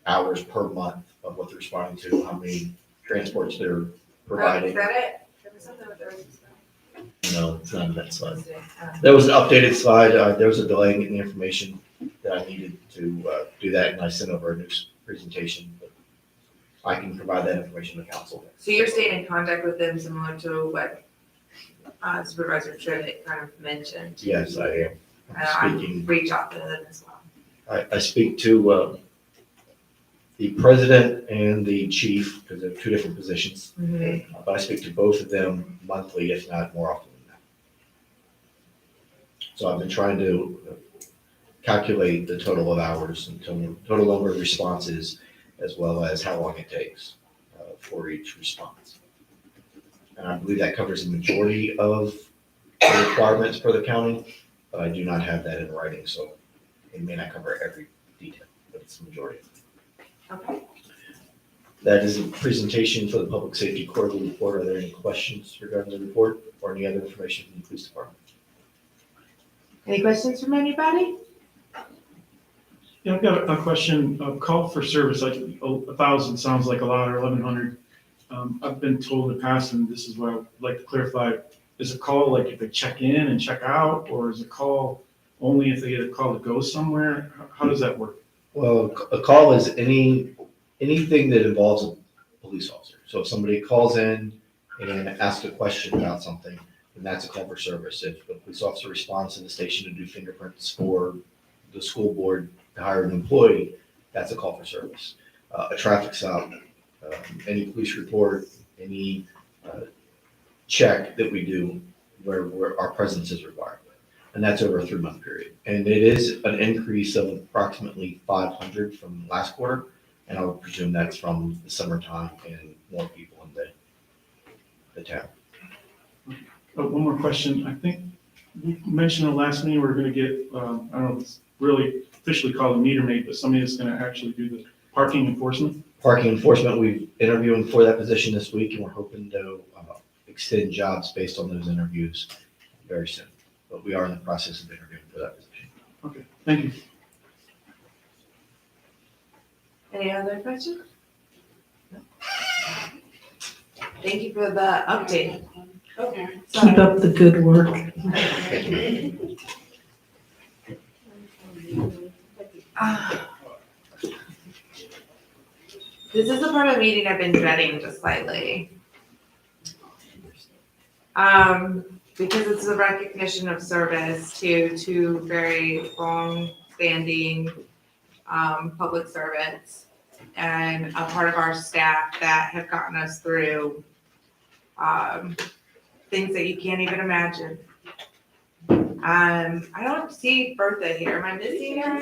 hours per month of what they're responding to, how many transports they're Is providing. that it? There was something with the No, it's not in that slide. There was an updated slide. There was a delay in getting the information that I needed to do that, and I sent over a new presentation. But I can provide that information to council. So you're staying in contact with them similar to what Supervisor Tribbett kind of mentioned? Yes, I am. I'm speaking. Reach out to them as well. I speak to the president and the chief, because they're two different positions. But I speak to both of them monthly, if not more often than that. So I've been trying to calculate the total of hours and total number of responses, as well as how long it takes for each response. And I believe that covers the majority of the requirements for the county, but I do not have that in writing, so it may not cover every detail, but it's the majority. Okay. That is a presentation for the Public Safety Quarterly Report. Are there any questions regarding the report or any other information from the police department? Any questions from anybody? Yeah, I've got a question. Call for service, like 1,000 sounds like a lot, or 1,100. I've been told in the past, and this is what I'd like to clarify, is a call like if they check in and check out, or is a call only if they get a call to go somewhere? How does that work? Well, a call is anything that involves a police officer. So if somebody calls in and asks a question about something, then that's a call for service. If a police officer responds to the station to do fingerprints for the school board to hire an employee, that's a call for service. A traffic stop, any police report, any check that we do where our presence is required. And that's over a 3-month period. And it is an increase of approximately 500 from last quarter. And I would presume that's from the summertime and more people in the town. One more question. I think you mentioned in the last meeting, we're gonna get, I don't know if it's really officially called a meter maid, but somebody that's gonna actually do the parking enforcement. Parking enforcement, we're interviewing for that position this week, and we're hoping to extend jobs based on those interviews very soon. But we are in the process of interviewing for that position. Okay, thank you. Any other questions? No? Thank you for the update. Keep up the good work. This is the part of the meeting I've been dreading just slightly. Because it's a recognition of service to two very long-standing public servants and a part of our staff that have gotten us through things that you can't even imagine. I don't see Bertha here. Am I missing her?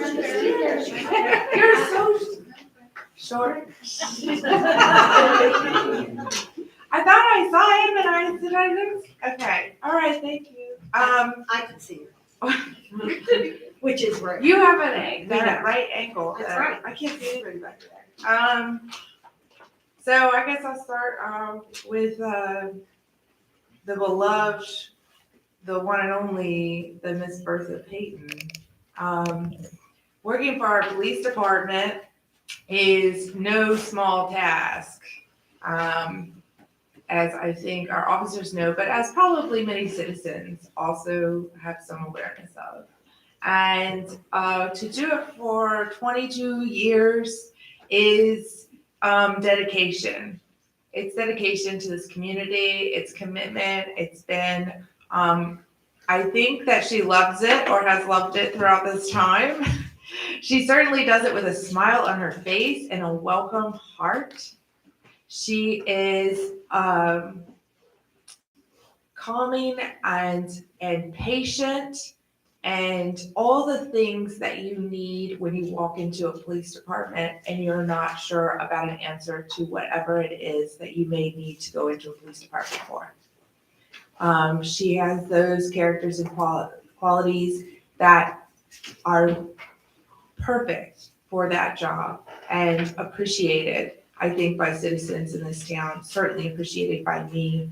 You're so short. I thought I saw him and I did I miss? Okay. All right. Thank you. I could see you. Which is right. You have that right ankle. That's right. I can't see anybody back there. So I guess I'll start with the beloved, the one and only, the Miss Bertha Payton. Working for our police department is no small task, as I think our officers know, but as probably many citizens also have some awareness of. And to do it for 22 years is dedication. It's dedication to this community, it's commitment. It's been, I think that she loves it or has loved it throughout this time. She certainly does it with a smile on her face and a welcome heart. She is calming and patient and all the things that you need when you walk into a police department and you're not sure about an answer to whatever it is that you may need to go into a police department for. She has those characters and qualities that are perfect for that job and appreciated, I think, by citizens in this town, certainly appreciated by me.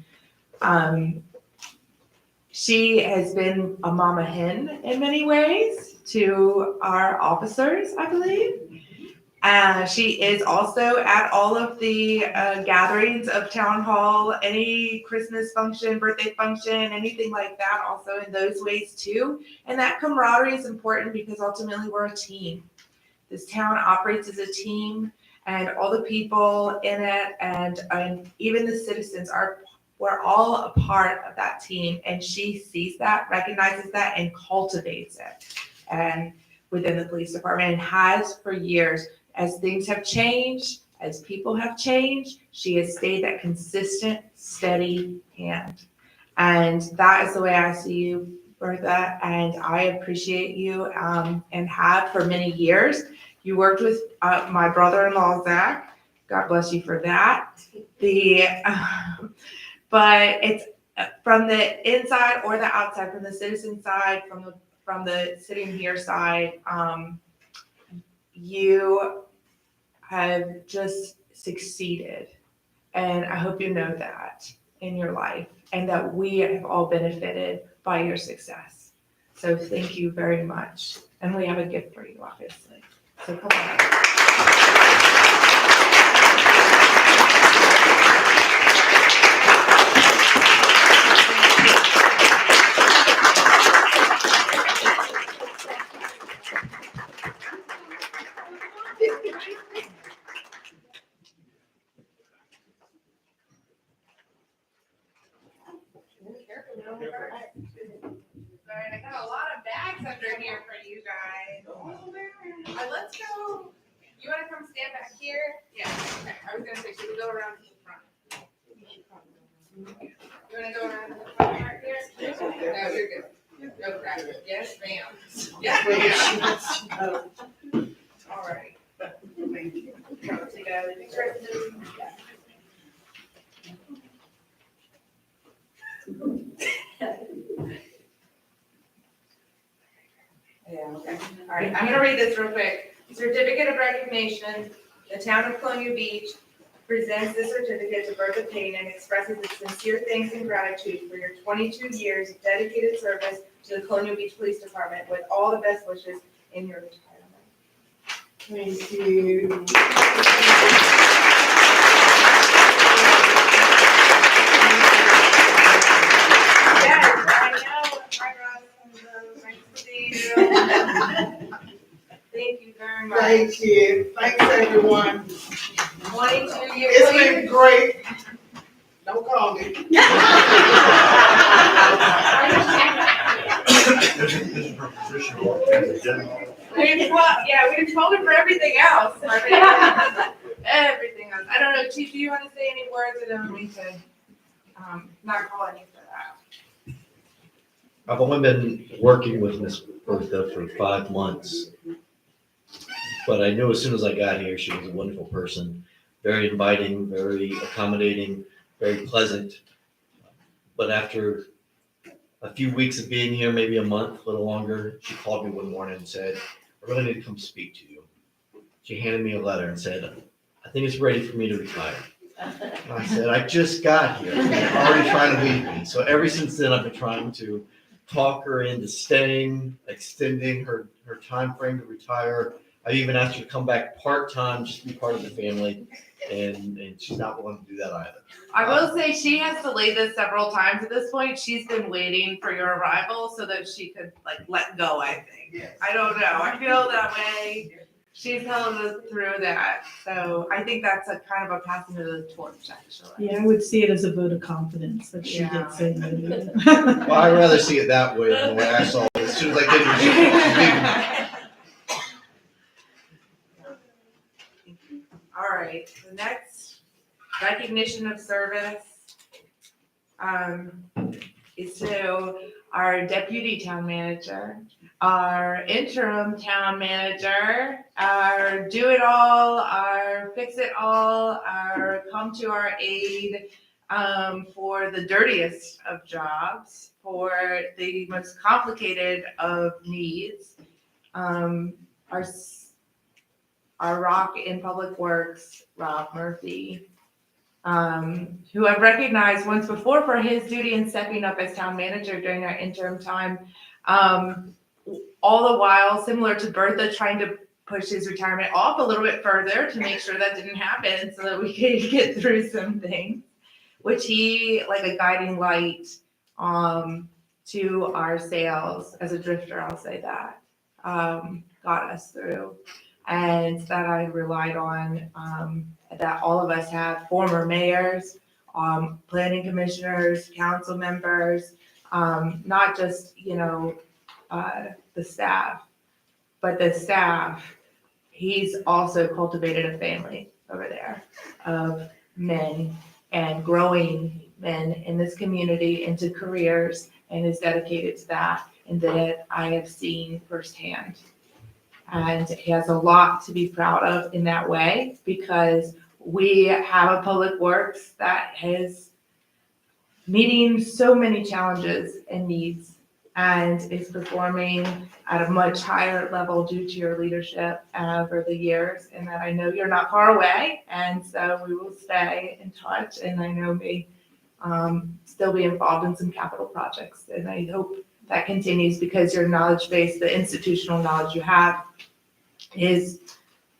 She has been a mama hen in many ways to our officers, I believe. She is also at all of the gatherings of town hall, any Christmas function, birthday function, anything like that, also in those ways too. And that camaraderie is important because ultimately we're a team. This town operates as a team, and all the people in it and even the citizens we're all a part of that team, and she sees that, recognizes that, and cultivates it. And within the police department, and has for years. As things have changed, as people have changed, she has stayed that consistent, steady hand. And that is the way I see you, Bertha, and I appreciate you and have for many years. You worked with my brother-in-law, Zach. God bless you for that. But it's from the inside or the outside, from the citizen side, from the sitting here side, you have just succeeded. And I hope you know that in your life and that we have all benefited by your success. So thank you very much. And we have a gift for you, obviously. So come on. Alright, I got a lot of bags under here for you guys. Let's go. You wanna come stand back here? Yeah, okay. I was gonna say, should we go around to the front? You wanna go around to the front right here? No, you're good. No problem. Yes, ma'am. Yes, ma'am. Alright. Thank you. Take a picture of this. Yeah, okay. All right, I'm gonna read this real quick. Certificate of recognition, the town of Colonial Beach presents this certificate to Bertha Payton and expresses its sincere thanks and gratitude for your 22 years of dedicated service to the Colonial Beach Police Department with all the best wishes in your retirement. Thank you. Yes, I know. Hi, Ross. Nice to see you. Thank you very much. Thank you. Thanks, everyone. 22 years. It's been great. Don't call me. We've told him for everything else. Everything else. I don't know, Chief, do you want to say any words? I don't mean to not call you for that. I've only been working with Miss Bertha for 5 months, but I knew as soon as I got here, she was a wonderful person, very inviting, very accommodating, very pleasant. But after a few weeks of being here, maybe a month, a little longer, she called me one morning and said, I really need to come speak to you. She handed me a letter and said, I think it's ready for me to retire. And I said, I just got here. You're already trying to leave me. So ever since then, I've been trying to talk her into staying, extending her time frame to retire. I even asked her to come back part-time, just to be part of the family, and she's not willing to do that either. I will say she has delayed this several times at this point. She's been waiting for your arrival so that she could let go, I think. Yes. I don't know. I feel that way. She's held us through that. So I think that's a kind of a passing of the torch, actually. Yeah, I would see it as a vote of confidence that she Yeah. did say no. Well, I'd rather see it that way than the way I saw it. As soon as I did it, she's leaving. All right, the next recognition of service is to our deputy town manager, our interim town manager, our do-it-all, our fix-it-all, our come to our aid for the dirtiest of jobs, for the most complicated of needs, our our rock in Public Works, Rob Murphy, who I've recognized once before for his duty in stepping up as town manager during our interim time. All the while, similar to Bertha, trying to push his retirement off a little bit further to make sure that didn't happen so that we could get through some things, which he, like a guiding light to our sales as a drifter, I'll say that, got us through. And that I relied on, that all of us have, former mayors, planning commissioners, council members, not just, the staff, but the staff, he's also cultivated a family over there of men and growing men in this community into careers, and is dedicated to that, and that I have seen firsthand. And he has a lot to be proud of in that way, because we have a public works that is meeting so many challenges and needs, and is performing at a much higher level due to your leadership over the years, and that I know you're not far away, and so we will stay in touch, and I know may still be involved in some capital projects, and I hope that continues, because your knowledge base, the institutional knowledge you have, is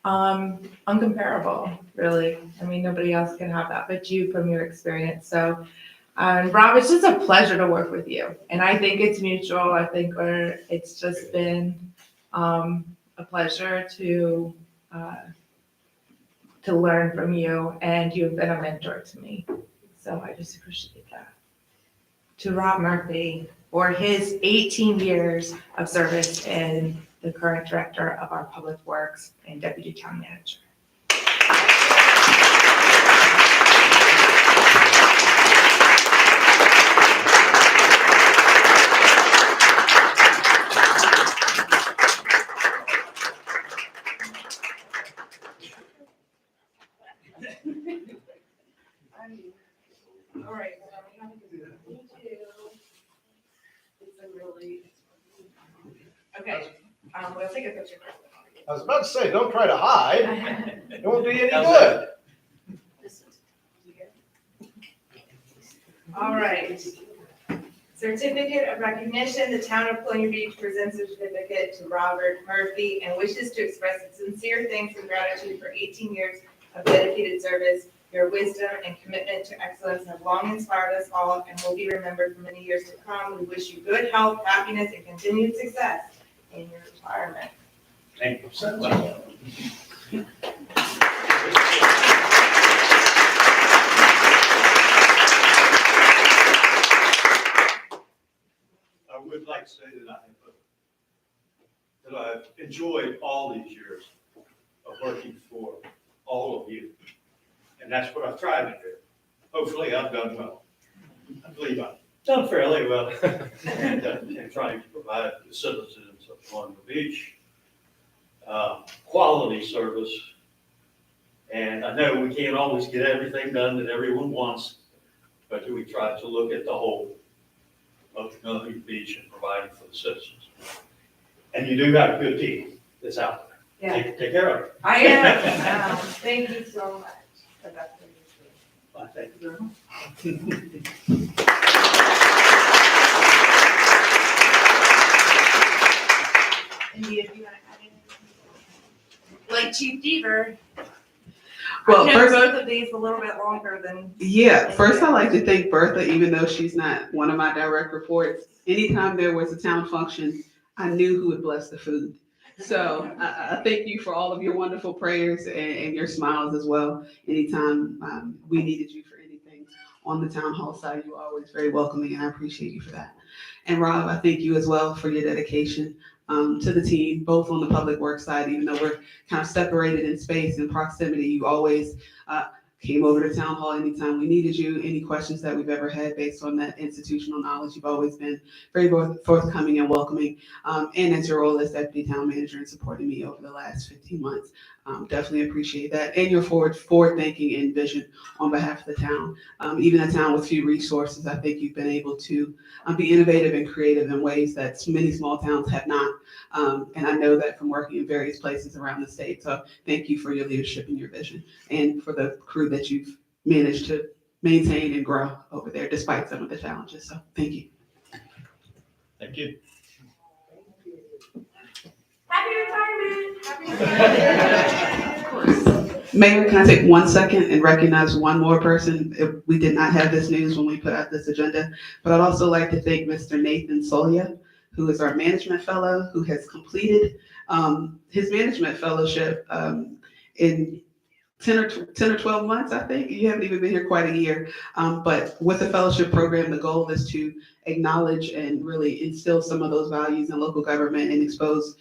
uncomparable, really. I mean, nobody else can have that but you from your experience. So, Rob, it's just a pleasure to work with you, and I think it's mutual. I think it's just been a pleasure to learn from you, and you've been a mentor to me. So I just appreciate that. To Rob Murphy for his 18 years of service and the current director of our Public Works and deputy town manager. All right. Okay, we'll take a picture. I was about to say, don't try to hide. It won't do you any good. All right. Certificate of recognition, the town of Plymouth Beach presents a certificate to Robert Murphy and wishes to express its sincere thanks and gratitude for 18 years of dedicated service. Your wisdom and commitment to excellence have long inspired us all and will be remembered for many years to come. We wish you good health, happiness, and continued success in your retirement. Thank you so much. I would like to say that I've enjoyed all these years of working for all of you. And that's what I've tried to do. Hopefully I've done well. I believe I've done fairly well in trying to provide the citizens of Plymouth Beach quality service. And I know we can't always get everything done that everyone wants, but we try to look at the whole of Plymouth Beach and providing for the citizens. And you do have a good team that's out there. Yeah. Take care of it. I am. Thank you so much. Bye, thank you very much. India, if you want to add anything? Like Chief Deaver. Well, I first- both of these a little bit longer than. Yeah, first I'd like to thank Bertha, even though she's not one of my direct reports. Anytime there was a town function, I knew who would bless the food. So I thank you for all of your wonderful prayers and your smiles as well. Anytime we needed you for anything on the town hall side, you were always very welcoming, and I appreciate you for that. And Rob, I thank you as well for your dedication to the team, both on the public works side, even though we're kind of separated in space and proximity, you always came over to town hall anytime we needed you. Any questions that we've ever had based on that institutional knowledge, you've always been very forthcoming and welcoming. And as your role as deputy town manager and supporting me over the last 15 months. Definitely appreciate that. And your forward thinking and vision on behalf of the town. Even a town with few resources, I think you've been able to be innovative and creative in ways that many small towns have not. And I know that from working in various places around the state. So thank you for your leadership and your vision and for the crew that you've managed to maintain and grow over there despite some of the challenges. So thank you. Thank you. Happy retirement. Mayor, can I take 1 second and recognize one more person? We did not have this news when we put out this agenda, but I'd also like to thank Mr. Nathan Solia, who is our management fellow, who has completed his management fellowship in 10 or 12 months, I think. You haven't even been here quite a year. But with the fellowship program, the goal is to acknowledge and really instill some of those values in local government and expose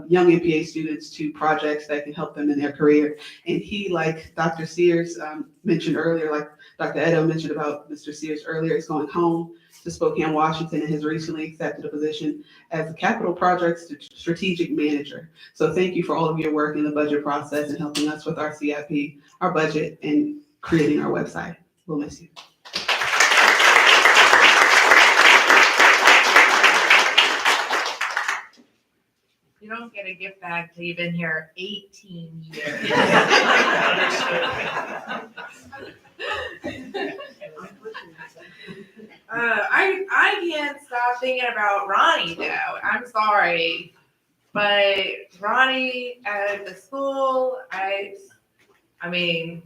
young MPA students to projects that can help them in their career. And he, like Dr. Sears mentioned earlier, like Dr. Edo mentioned about Mr. Sears earlier, is going home to Spokane, Washington, and has recently accepted a position as a capital projects strategic manager. So thank you for all of your work in the budget process and helping us with our CIP, our budget, and creating our website. We'll miss you. You don't get a gift bag till you've been here 18 years. I can't stop thinking about Ronnie though. I'm sorry. But Ronnie at the school, I mean,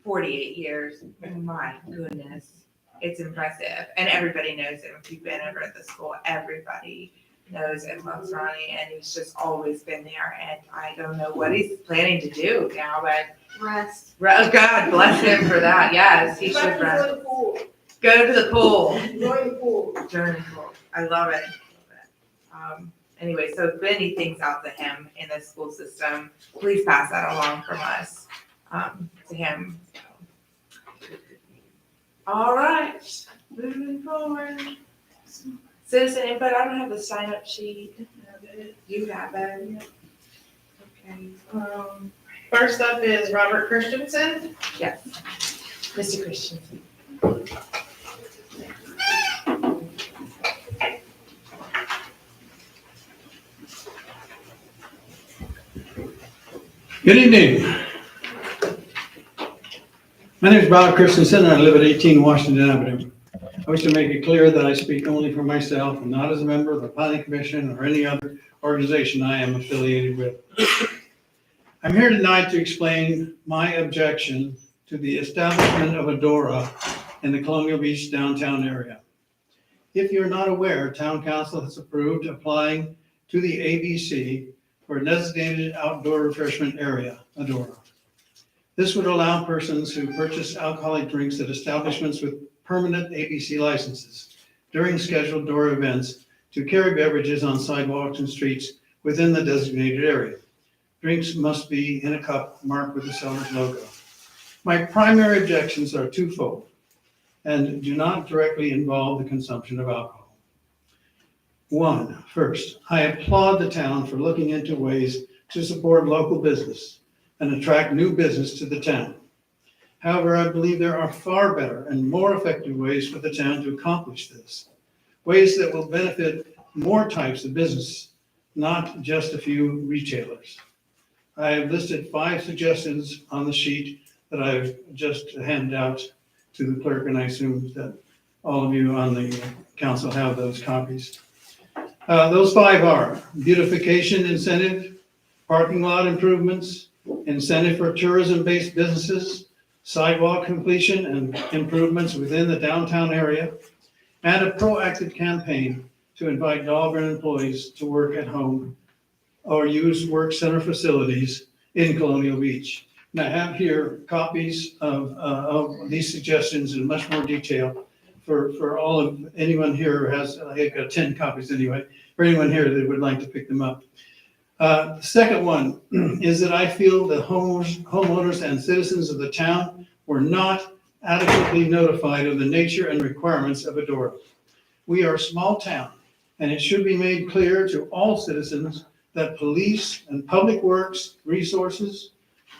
48 years. My goodness. It's impressive. And everybody knows him. If you've been over at the school, everybody knows and loves Ronnie, and he's just always been there. And I don't know what he's planning to do now, but Rest. oh, God bless him for that. Yes, he should rest. Go to the pool. Enjoy the pool. Join the pool. I love it. Anyway, so if any things out to him in the school system, please pass that along from us to him. All right, moving forward. Citizen input, I don't have the sign up sheet. You have it. Okay. First up is Robert Christensen. Yes. Mr. Christensen. Good evening. My name is Robert Christensen, and I live at 18 Washington Avenue. I wish to make it clear that I speak only for myself and not as a member of the Planning Commission or any other organization I am affiliated with. I'm here tonight to explain my objection to the establishment of a DORA in the Colonial Beach downtown area. If you're not aware, Town Council has approved applying to the ABC for a designated outdoor refreshment area, a DORA. This would allow persons who purchase alcoholic drinks at establishments with permanent ABC licenses during scheduled DORA events to carry beverages on sidewalks and streets within the designated area. Drinks must be in a cup marked with the seller's logo. My primary objections are twofold and do not directly involve the consumption of alcohol. First, I applaud the town for looking into ways to support local business and attract new business to the town. However, I believe there are far better and more effective ways for the town to accomplish this. Ways that will benefit more types of business, not just a few retailers. I have listed 5 suggestions on the sheet that I've just handed out to the clerk, and I assume that all of you on the council have those copies. Those 5 are beautification incentive, parking lot improvements, incentive for tourism-based businesses, sidewalk completion and improvements within the downtown area, and a proactive campaign to invite Dahlgren employees to work at home or use work center facilities in Colonial Beach. And I have here copies of these suggestions in much more detail for all of anyone here who has, I've got 10 copies anyway, for anyone here that would like to pick them up. The second one is that I feel the homeowners and citizens of the town were not adequately notified of the nature and requirements of Adora. We are a small town, and it should be made clear to all citizens that police and public works resources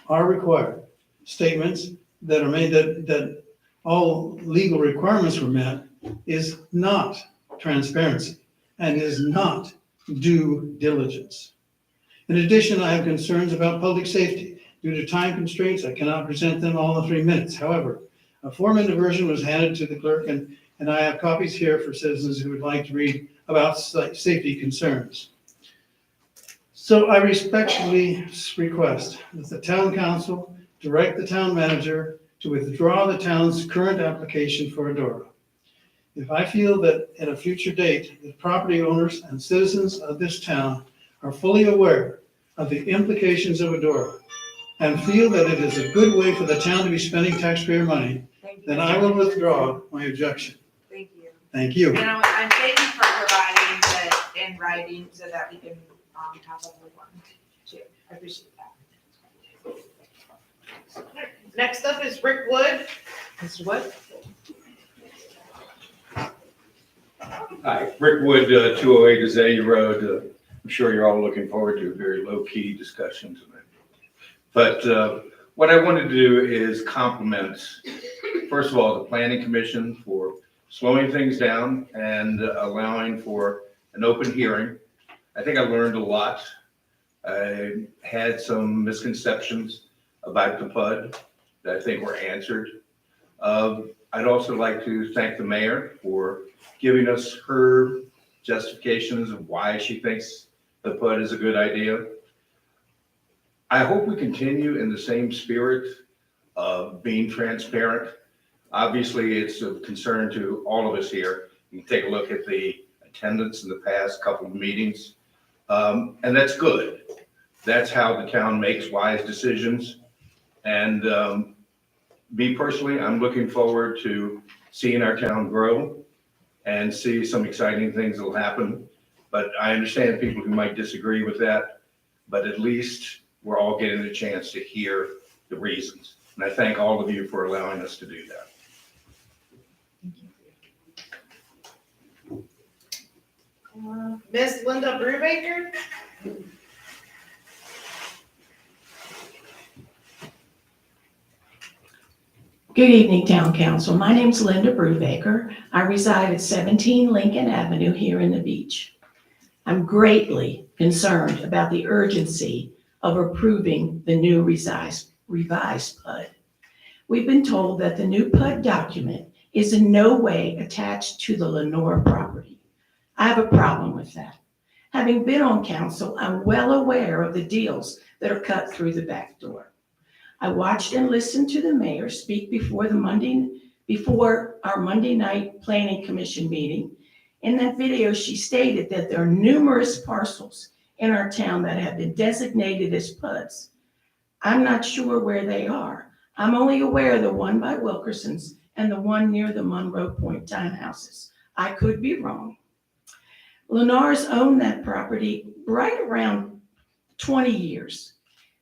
are required. Statements that are made that all legal requirements were met is not transparency and is not due diligence. In addition, I have concerns about public safety. Due to time constraints, I cannot present them all in 3 minutes. However, a 4-minute version was handed to the clerk, and I have copies here for citizens who would like to read about safety concerns. So I respectfully request that the town council direct the town manager to withdraw the town's current application for Adora. If I feel that at a future date, the property owners and citizens of this town are fully aware of the implications of Adora and feel that it is a good way for the town to be spending taxpayer money, then I will withdraw my objection. Thank you. Thank you. And I thank you for providing that in writing so that we can have a whole one too. I appreciate that. Next up is Rick Wood. Mr. Wood? Hi, Rick Wood, 208 Azalea Road. I'm sure you're all looking forward to a very low-key discussion tonight. But what I wanted to do is compliment, first of all, the Planning Commission for slowing things down and allowing for an open hearing. I think I learned a lot. I had some misconceptions about the PUD that I think were answered. I'd also like to thank the mayor for giving us her justifications of why she thinks the PUD is a good idea. I hope we continue in the same spirit of being transparent. Obviously, it's of concern to all of us here. You can take a look at the attendance in the past couple of meetings, and that's good. That's how the town makes wise decisions. And me personally, I'm looking forward to seeing our town grow and see some exciting things that will happen. But I understand people who might disagree with that, but at least we're all getting a chance to hear the reasons. And I thank all of you for allowing us to do that. Miss Linda Brubaker. Good evening, Town Council. My name's Linda Brubaker. I reside at 17 Lincoln Avenue here in the Beach. I'm greatly concerned about the urgency of approving the new revised PUD. We've been told that the new PUD document is in no way attached to the Lenore property. I have a problem with that. Having been on council, I'm well aware of the deals that are cut through the back door. I watched and listened to the mayor speak before our Monday night planning commission meeting. In that video, she stated that there are numerous parcels in our town that have been designated as PUDs. I'm not sure where they are. I'm only aware of the one by Wilkerson's and the one near the Monroe Point townhouses. I could be wrong. Lennar's owned that property right around 20 years.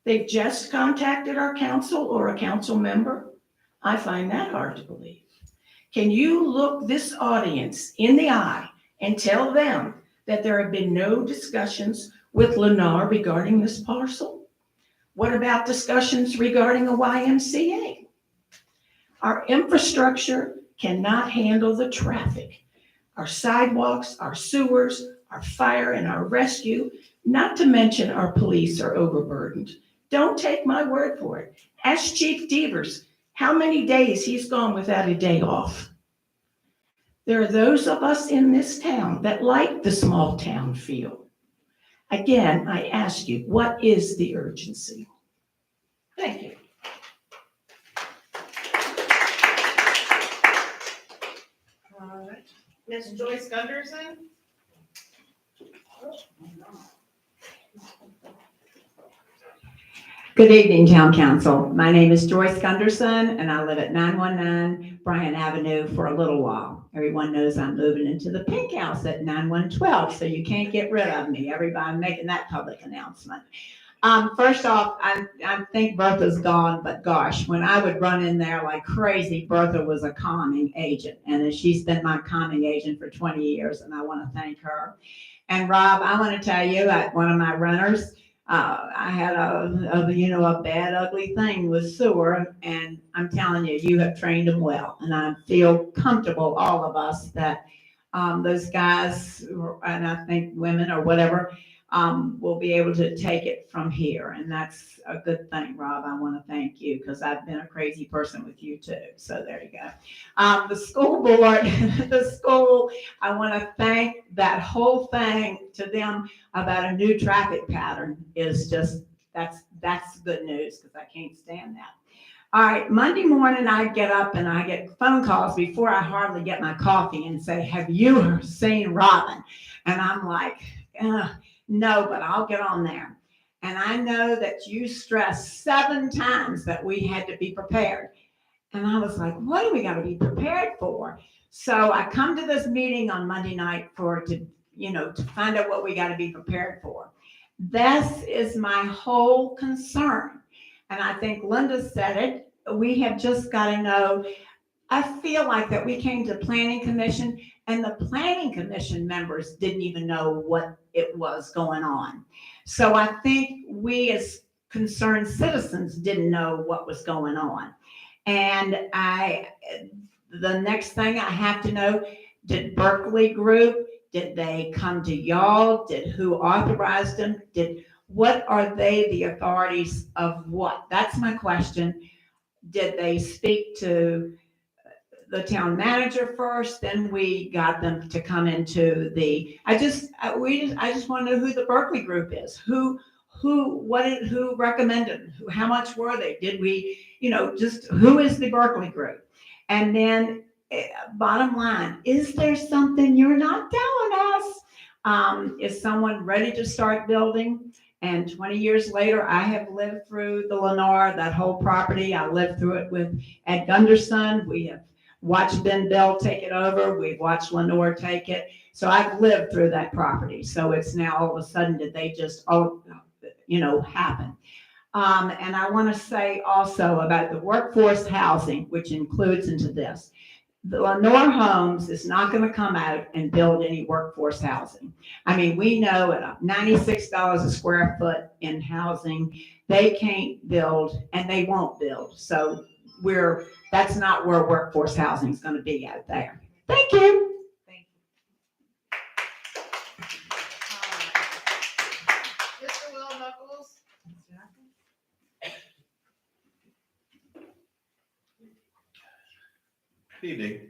They've just contacted our council or a council member. I find that hard to believe. Can you look this audience in the eye and tell them that there have been no discussions with Lennar regarding this parcel? What about discussions regarding a YMCA? Our infrastructure cannot handle the traffic. Our sidewalks, our sewers, our fire and our rescue, not to mention our police, are overburdened. Don't take my word for it. Ask Chief Devers how many days he's gone without a day off. There are those of us in this town that like the small town feel. Again, I ask you, what is the urgency? Thank you. All right. Miss Joyce Gunderson. Good evening, Town Council. My name is Joyce Gunderson, and I live at 919 Bryant Avenue for a little while. Everyone knows I'm moving into the pink house at 9112, so you can't get rid of me. Everybody making that public announcement. First off, I think Bertha's gone, but gosh, when I would run in there like crazy, Bertha was a calming agent, and she's been my calming agent for 20 years, and I want to thank her. And Rob, I want to tell you that one of my runners, I had a bad, ugly thing with sewer, and I'm telling you, you have trained him well, and I feel comfortable, all of us, that those guys, and I think women or whatever, will be able to take it from here. And that's a good thing, Rob. I want to thank you because I've been a crazy person with you too. So there you go. The school board, the school, I want to thank that whole thing to them about a new traffic pattern is just, that's good news because I can't stand that. All right, Monday morning I get up and I get phone calls before I hardly get my coffee and say, have you seen Robin? And I'm like, no, but I'll get on there. And I know that you stressed 7 times that we had to be prepared. And I was like, what do we got to be prepared for? So I come to this meeting on Monday night to find out what we got to be prepared for. This is my whole concern. And I think Linda said it. We have just got to know. I feel like that we came to Planning Commission and the Planning Commission members didn't even know what it was going on. So I think we as concerned citizens didn't know what was going on. And the next thing I have to know, did Berkeley Group, did they come to y'all? Who authorized them? What are they the authorities of what? That's my question. Did they speak to the town manager first? Then we got them to come into I just want to know who the Berkeley Group is. Who recommended? How much were they? Did we, just who is the Berkeley Group? And then bottom line, is there something you're not telling us? Is someone ready to start building? And 20 years later, I have lived through the Lennar, that whole property. I lived through it with Ed Gunderson. We have watched Ben Bell take it over. We've watched Lenore take it. So I've lived through that property. So it's now all of a sudden did they just, happen. And I want to say also about the workforce housing, which includes into this. The Lenore Homes is not going to come out and build any workforce housing. I mean, we know at $96 a square foot in housing, they can't build and they won't build. So that's not where workforce housing is going to be out there. Thank you. Thank you. Mr. Will Knuckles. Good evening.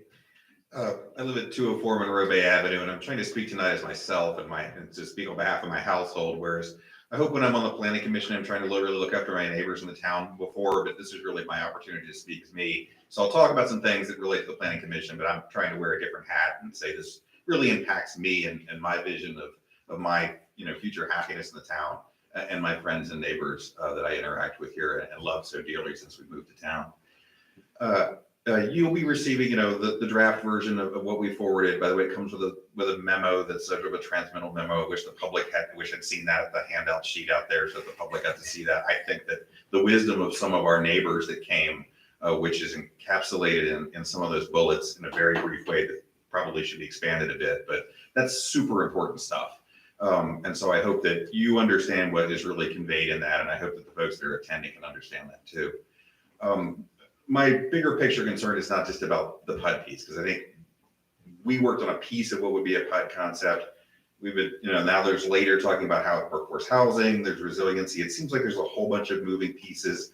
I live at 204 Monroe Bay Avenue, and I'm trying to speak tonight as myself and to speak on behalf of my household, whereas I hope when I'm on the planning commission, I'm trying to really look after my neighbors in the town before, but this is really my opportunity to speak as me. So I'll talk about some things that relate to the planning commission, but I'm trying to wear a different hat and say this really impacts me and my vision of my future happiness in the town and my friends and neighbors that I interact with here and love so dearly since we moved to town. You'll be receiving, the draft version of what we forwarded. By the way, it comes with a memo that's sort of a transmittal memo. I wish the public had seen that at the handout sheet out there so that the public got to see that. I think that the wisdom of some of our neighbors that came, which is encapsulated in some of those bullets in a very brief way that probably should be expanded a bit, but that's super important stuff. And so I hope that you understand what is really conveyed in that, and I hope that the folks that are attending can understand that too. My bigger picture concern is not just about the PUD piece, because I think we worked on a piece of what would be a PUD concept. We've been, now there's later talking about how workforce housing, there's resiliency. It seems like there's a whole bunch of moving pieces.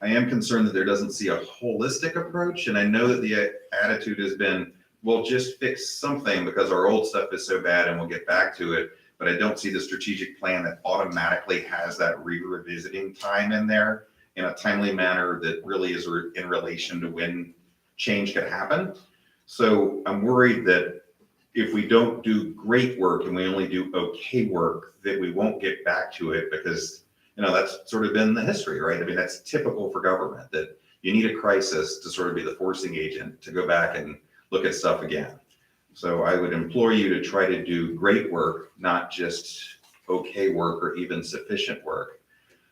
I am concerned that there doesn't see a holistic approach. And I know that the attitude has been, well, just fix something because our old stuff is so bad and we'll get back to it. But I don't see the strategic plan that automatically has that revisiting time in there in a timely manner that really is in relation to when change could happen. So I'm worried that if we don't do great work and we only do okay work, that we won't get back to it because, that's sort of been the history, right? I mean, that's typical for government, that you need a crisis to sort of be the forcing agent to go back and look at stuff again. So I would implore you to try to do great work, not just okay work or even sufficient work.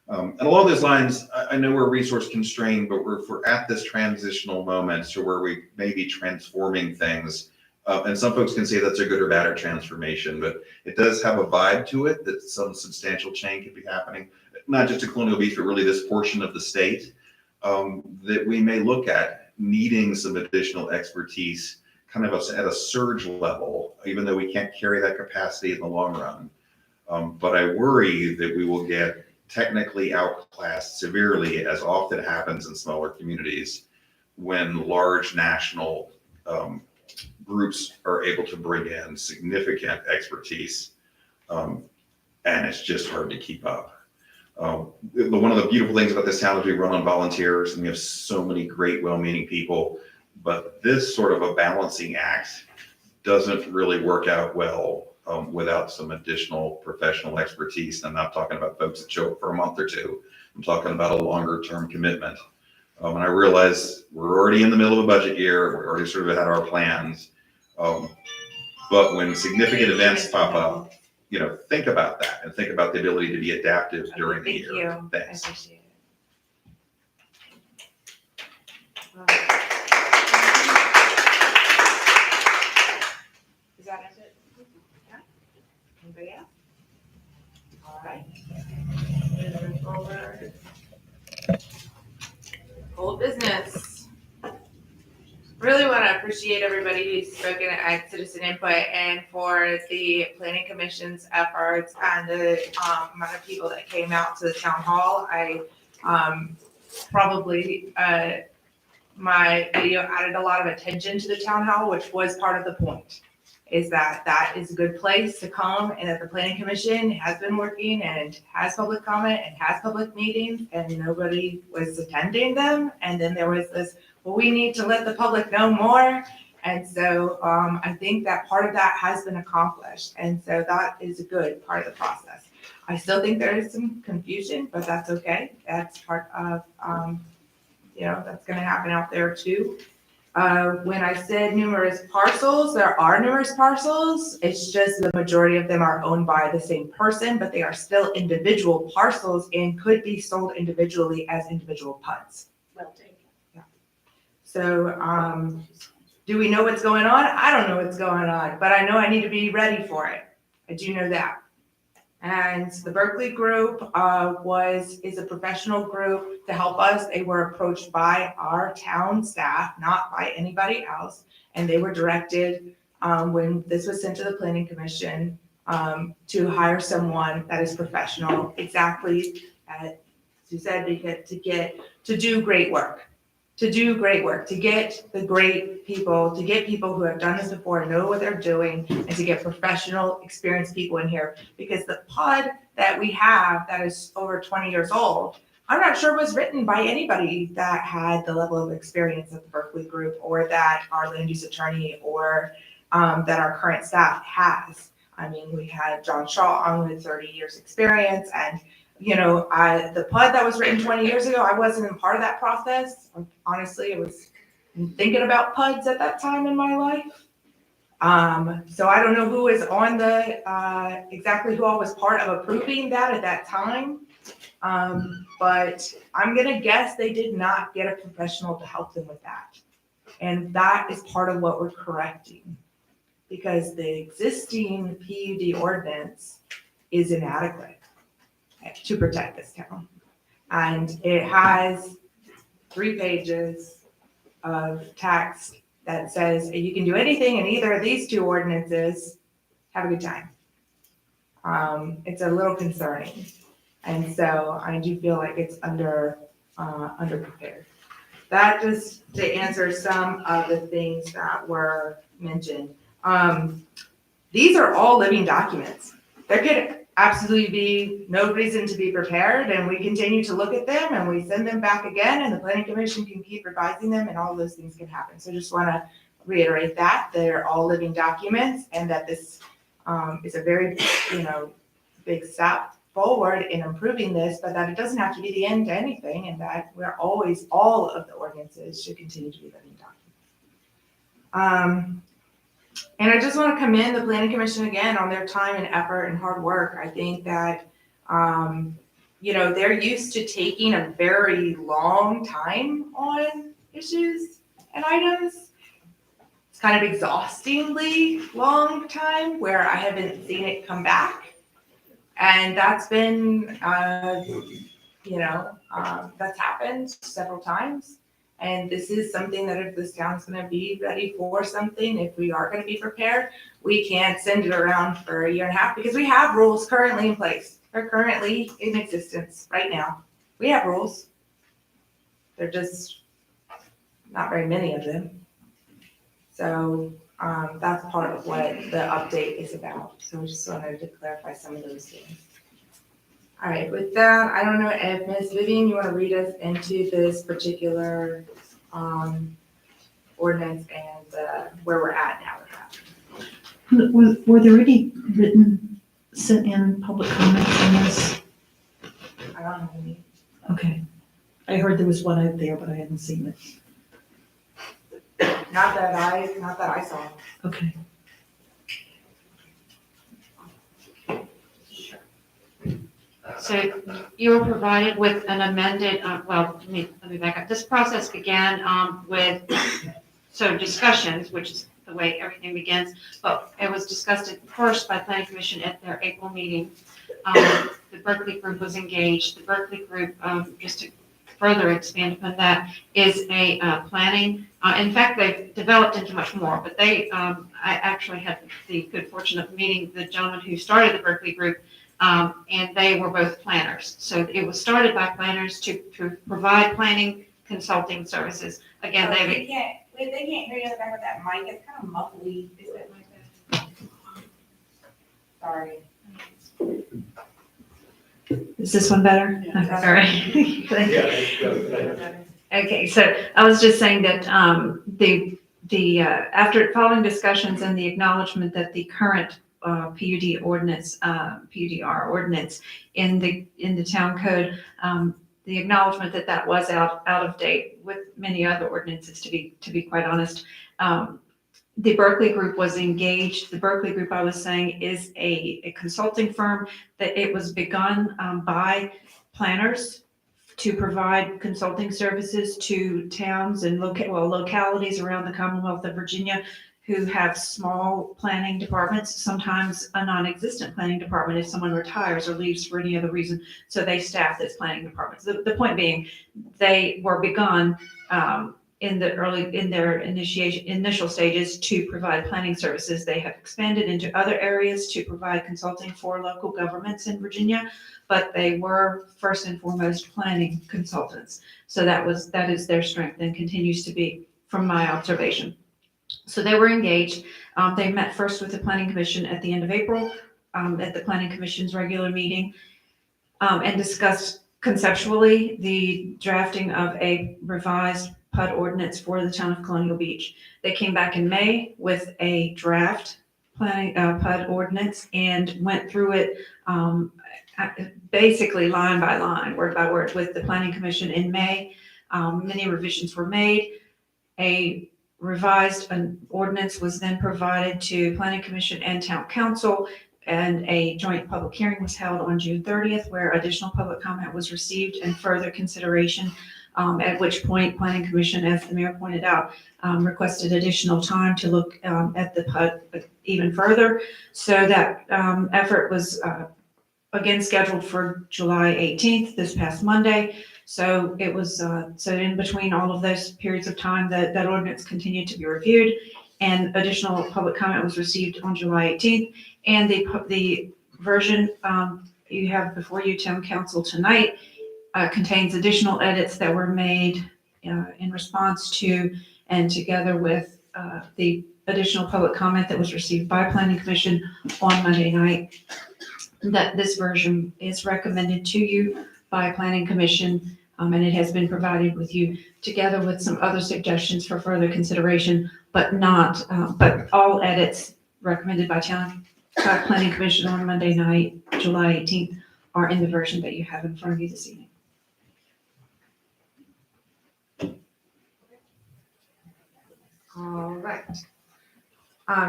And along those lines, I know we're resource constrained, but we're at this transitional moment to where we may be transforming things. And some folks can say that's a good or bad or transformation, but it does have a vibe to it that some substantial change could be happening, not just to Colonial Beach, but really this portion of the state, that we may look at needing some additional expertise kind of at a surge level, even though we can't carry that capacity in the long run. But I worry that we will get technically outclassed severely, as often happens in smaller communities, when large national groups are able to bring in significant expertise, and it's just hard to keep up. One of the beautiful things about this town is we run on volunteers, and we have so many great, well-meaning people, but this sort of a balancing act doesn't really work out well without some additional professional expertise. I'm not talking about folks that show up for a month or two. I'm talking about a longer term commitment. And I realize we're already in the middle of a budget year. We're already sort of had our plans. But when significant events pop up, think about that and think about the ability to be adaptive during the year. Thank you. Thanks. I appreciate it. Is that it? Yeah. Anybody else? All right. Moving forward. Old business. Really want to appreciate everybody who's spoken at citizen input and for the planning commission's efforts and the amount of people that came out to the town hall. I probably my video added a lot of attention to the town hall, which was part of the point, is that is a good place to come and that the planning commission has been working and has public comment and has public meetings and nobody was attending them. And then there was this, well, we need to let the public know more. And so I think that part of that has been accomplished. And so that is a good part of the process. I still think there is some confusion, but that's okay. That's part of, that's gonna happen out there too. When I said numerous parcels, there are numerous parcels. It's just the majority of them are owned by the same person, but they are still individual parcels and could be sold individually as individual PUDs. Well taken. Yeah. So, do we know what's going on? I don't know what's going on, but I know I need to be ready for it. I do know that. And the Berkeley group is a professional group to help us. They were approached by our town staff, not by anybody else. And they were directed when this was sent to the planning commission to hire someone that is professional, exactly as you said, to do great work. To get the great people, to get people who have done this before, know what they're doing, and to get professional, experienced people in here. Because the PUD that we have that is over 20 years old, I'm not sure was written by anybody that had the level of experience of the Berkeley group or that our land use attorney or that our current staff has. I mean, we had John Shaw on with 30 years experience and the PUD that was written 20 years ago, I wasn't a part of that process. Honestly, I was thinking about PUDs at that time in my life. So I don't know who is on exactly who all was part of approving that at that time. But I'm gonna guess they did not get a professional to help them with that. And that is part of what we're correcting. Because the existing PUD ordinance is inadequate to protect this town. And it has 3 pages of text that says you can do anything in either of these 2 ordinances, have a good time. It's a little concerning. And so I do feel like it's underprepared. That just to answer some of the things that were mentioned. These are all living documents. There could absolutely be no reason to be prepared, and we continue to look at them and we send them back again, and the planning commission can keep revising them, and all of those things can happen. So just want to reiterate that they're all living documents, and that this is a very big step forward in improving this, but that it doesn't have to be the end to anything, and that all of the ordinances should continue to be living documents. And I just want to commend the planning commission again on their time and effort and hard work. I think that, they're used to taking a very long time on issues and items. It's kind of exhaustingly long time where I haven't seen it come back. And that's been, that's happened several times. And this is something that if this town's gonna be ready for something, if we are gonna be prepared, we can't send it around for a year and a half because we have rules currently in place. They're currently in existence right now. We have rules. They're just not very many of them. So that's part of what the update is about. So I just wanted to clarify some of those things. All right, with that, I don't know if Ms. Vivian, you want to read us into this particular ordinance and where we're at now with that. Were there any written, sent in public comments on this? I don't know any. Okay. I heard there was one out there, but I hadn't seen it. Not that I saw. Okay. So you were provided with an amended, let me back up. This process began with, discussions, which is the way everything begins, but it was discussed at first by Planning Commission at their April meeting. The Berkeley group was engaged. The Berkeley group, just to further expand upon that, is a planning. In fact, they've developed into much more, but I actually had the good fortune of meeting the gentleman who started the Berkeley group. And they were both planners. So it was started by planners to provide planning consulting services. Again, they can't hear you in the back of that mic. It's kind of muffly. Is it like that? Sorry. Is this one better? Yeah. All right. Okay, so I was just saying that after following discussions and the acknowledgement that the current PUD ordinance, PUDR ordinance in the town code, the acknowledgement that was out of date with many other ordinances, to be quite honest. The Berkeley group was engaged. The Berkeley group, I was saying, is a consulting firm that it was begun by planners to provide consulting services to towns and localities around the Commonwealth of Virginia who have small planning departments, sometimes a non-existent planning department if someone retires or leaves for any other reason. So they staff this planning department. So the point being, they were begun in their initial stages to provide planning services. They have expanded into other areas to provide consulting for local governments in Virginia, but they were first and foremost planning consultants. So that is their strength and continues to be from my observation. So they were engaged. They met first with the Planning Commission at the end of April at the Planning Commission's regular meeting and discussed conceptually the drafting of a revised PUD ordinance for the town of Colonial Beach. They came back in May with a draft planning PUD ordinance and went through it basically line by line, word by word with the Planning Commission in May. Many revisions were made. A revised ordinance was then provided to Planning Commission and Town Council, and a joint public hearing was held on June 30th where additional public comment was received and further consideration, at which point Planning Commission, as the mayor pointed out, requested additional time to look at the PUD even further. So that effort was again scheduled for July 18th, this past Monday. So it was, so in between all of those periods of time, that ordinance continued to be reviewed, and additional public comment was received on July 18th. And the version you have before you, Town Council, tonight contains additional edits that were made in response to and together with the additional public comment that was received by Planning Commission on Monday night. That this version is recommended to you by Planning Commission, and it has been provided with you together with some other suggestions for further consideration, but all edits recommended by Planning Commission on Monday night, July 18th, are in the version that you have in front of you this evening. All right.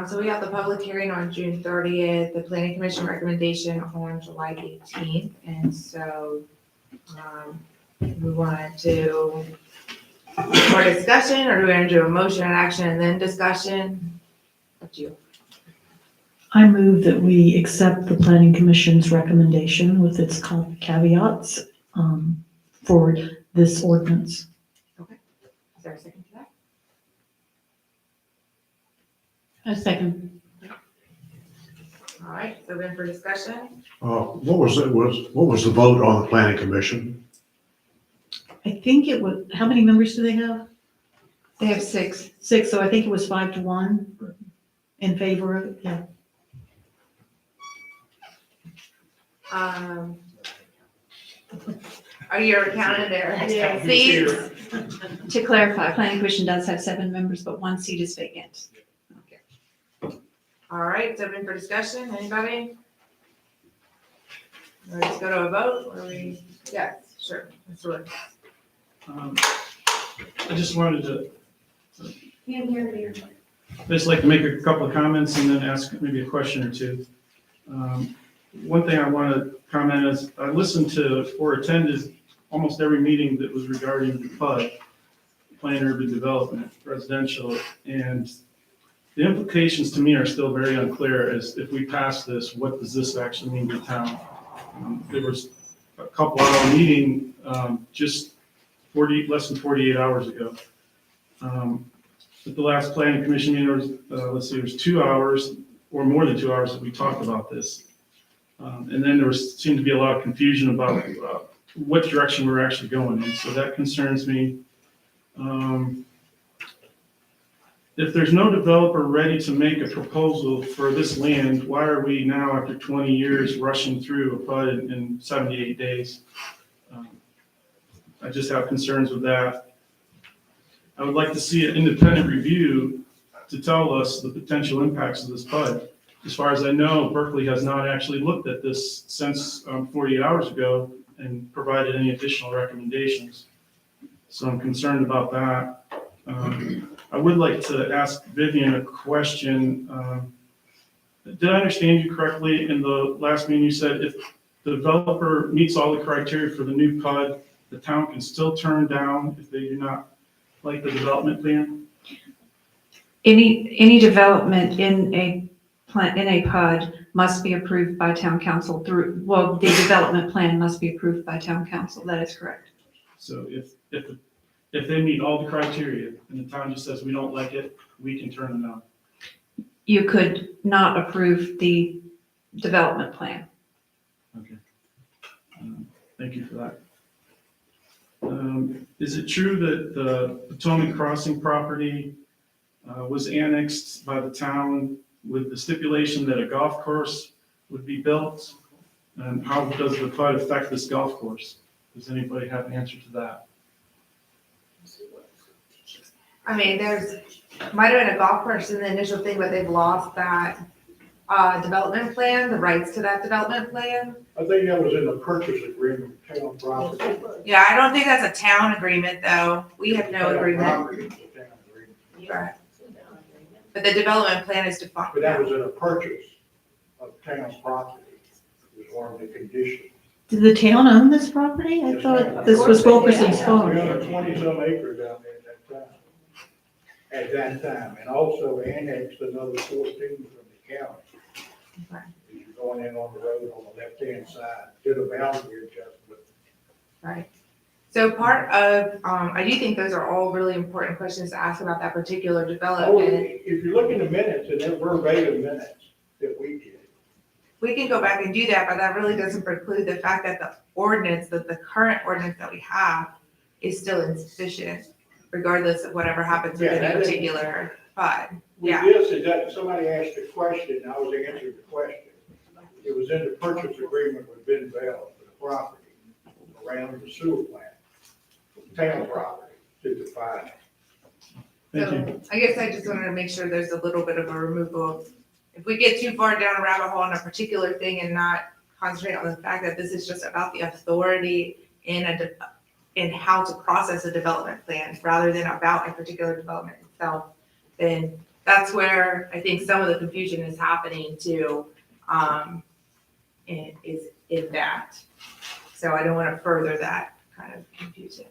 So we have the public hearing on June 30th, the Planning Commission recommendation on July 18th. And so We wanted to, more discussion, or do we want to do a motion and action and then discussion? Up to you. I move that we accept the planning commission's recommendation with its caveats for this ordinance. Is there a second to that? A second. All right, so then for discussion, What was the vote on the planning commission? I think it was, how many members do they have? They have 6. 6, so I think it was 5-1 in favor of it, yeah. are you counting their Yeah. seats? To clarify, planning commission does have 7 members, but 1 seat is vacant. All right, so then for discussion, anybody? Let's go to a vote, or we, yes, sure, let's do it. I just wanted to just like to make a couple of comments and then ask maybe a question or two. One thing I want to comment is I listened to or attended almost every meeting that was regarding the PUD, Planned Urban Development, residential, and the implications to me are still very unclear as if we pass this, what does this actually mean to town? There was a couple hour meeting just less than 48 hours ago. At the last planning commission meeting, there was, there was 2 hours or more than 2 hours that we talked about this. And then there seemed to be a lot of confusion about what direction we're actually going in. So that concerns me. If there's no developer ready to make a proposal for this land, why are we now, after 20 years, rushing through a PUD in 78 days? I just have concerns with that. I would like to see an independent review to tell us the potential impacts of this PUD. As far as I know, Berkeley has not actually looked at this since 48 hours ago and provided any additional recommendations. So I'm concerned about that. I would like to ask Vivian a question. Did I understand you correctly? In the last meeting, you said if the developer meets all the criteria for the new PUD, the town can still turn down if they do not like the development plan? Any development in a PUD must be approved by town council the development plan must be approved by town council. That is correct. So if they meet all the criteria and the town just says we don't like it, we can turn them down. You could not approve the development plan. Okay. Thank you for that. Is it true that the Potomac Crossing property was annexed by the town with the stipulation that a golf course would be built? And how does the PUD affect this golf course? Does anybody have an answer to that? I mean, might have been a golf course in the initial thing, but they've lost that development plan, the rights to that development plan. I think that was in the purchase agreement, town property. Yeah, I don't think that's a town agreement, though. We have no agreement. Right. But the development plan is defined. But that was in a purchase of town property, was one of the conditions. Did the town own this property? I thought this was Wilkerson's farm. 320-some acres out there at that time, and also annexed another 14 from the county. Right. As you're going in on the road on the left-hand side, did a boundary adjustment. Right. So part of, I do think those are all really important questions to ask about that particular Oh, development. if you look in the minutes, and they're verbatim minutes that we did. We can go back and do that, but that really doesn't preclude the fact that the current ordinance that we have is still insufficient, regardless of whatever happens with any particular PUD. Yeah. This is that somebody asked a question, I was answering the question. It was in the purchase agreement with Ben Bell for the property around the sewer plant, town property to define it. Thank you. So I guess I just wanted to make sure there's a little bit of a removal of, if we get too far down a rabbit hole on a particular thing and not concentrate on the fact that this is just about the authority in how to process a development plan rather than about a particular development itself, then that's where I think some of the confusion is happening too, is in that. So I don't want to further that kind of confusion.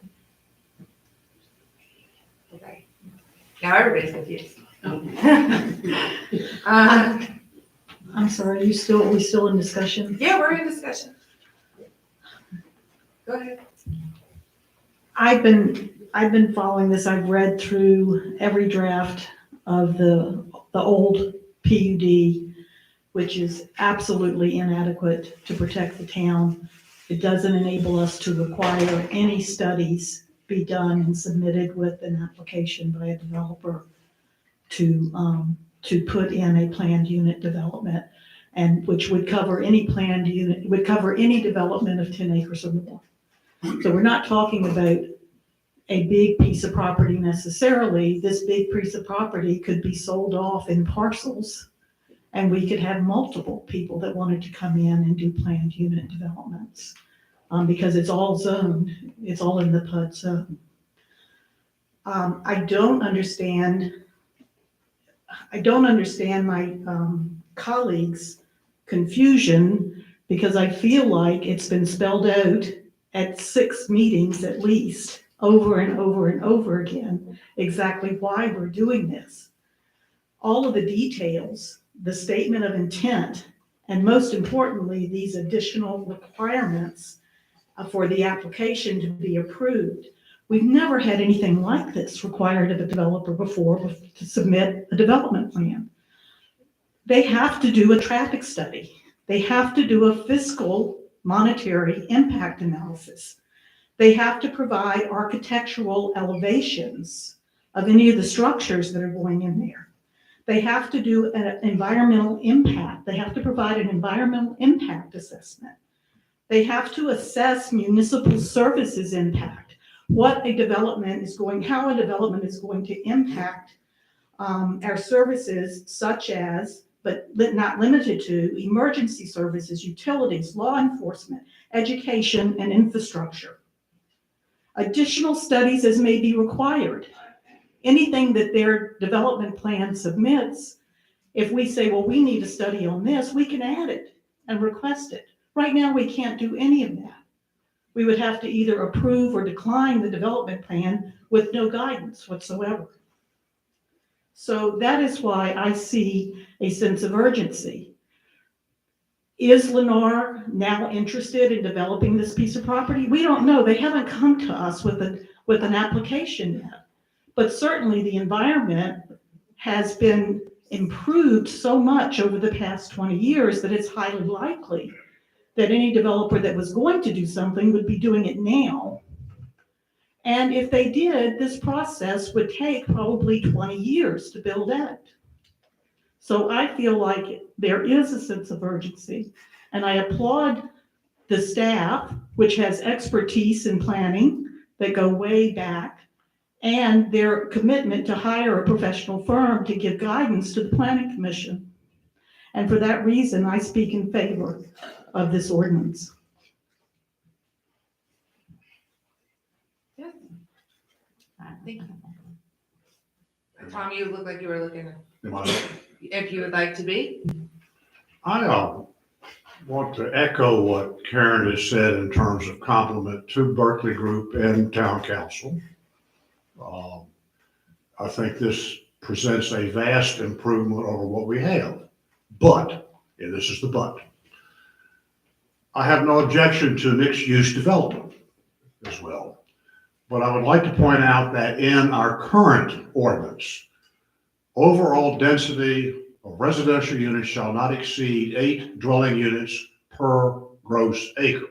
Okay. Now everybody's confused. I'm sorry, we still in discussion? Yeah, we're in discussion. Go ahead. I've been following this. I've read through every draft of the old PUD, which is absolutely inadequate to protect the town. It doesn't enable us to require any studies be done and submitted with an application by a developer to put in a planned unit development, and which would cover any planned unit, would cover any development of 10 acres or more. So we're not talking about a big piece of property necessarily. This big piece of property could be sold off in parcels, and we could have multiple people that wanted to come in and do planned unit developments, because it's all zoned, it's all in the PUD zone. I don't understand my colleagues' confusion, because I feel like it's been spelled out at 6 meetings at least, over and over and over again, exactly why we're doing this. All of the details, the statement of intent, and most importantly, these additional requirements for the application to be approved. We've never had anything like this required of a developer before to submit a development plan. They have to do a traffic study. They have to do a fiscal monetary impact analysis. They have to provide architectural elevations of any of the structures that are going in there. They have to do an environmental impact. They have to provide an environmental impact assessment. They have to assess municipal services impact, how a development is going to impact our services, such as, but not limited to, emergency services, utilities, law enforcement, education, and infrastructure. Additional studies as may be required. Anything that their development plan submits, if we say, well, we need a study on this, we can add it and request it. Right now, we can't do any of that. We would have to either approve or decline the development plan with no guidance whatsoever. So that is why I see a sense of urgency. Is Lennar now interested in developing this piece of property? We don't know. They haven't come to us with an application yet. But certainly the environment has been improved so much over the past 20 years that it's highly likely that any developer that was going to do something would be doing it now. And if they did, this process would take probably 20 years to build out. So I feel like there is a sense of urgency, and I applaud the staff, which has expertise in planning that go way back, and their commitment to hire a professional firm to give guidance to the Planning Commission. And for that reason, I speak in favor of this ordinance. Thank you. Tom, you look like you were looking, Am I- if you would like to be. I want to echo what Karen has said in terms of compliment to Berkeley Group and Town Council. I think this presents a vast improvement over what we have. But, and this is the but, I have no objection to mixed-use development as well. But I would like to point out that in our current ordinance, overall density of residential units shall not exceed 8 dwelling units per gross acre.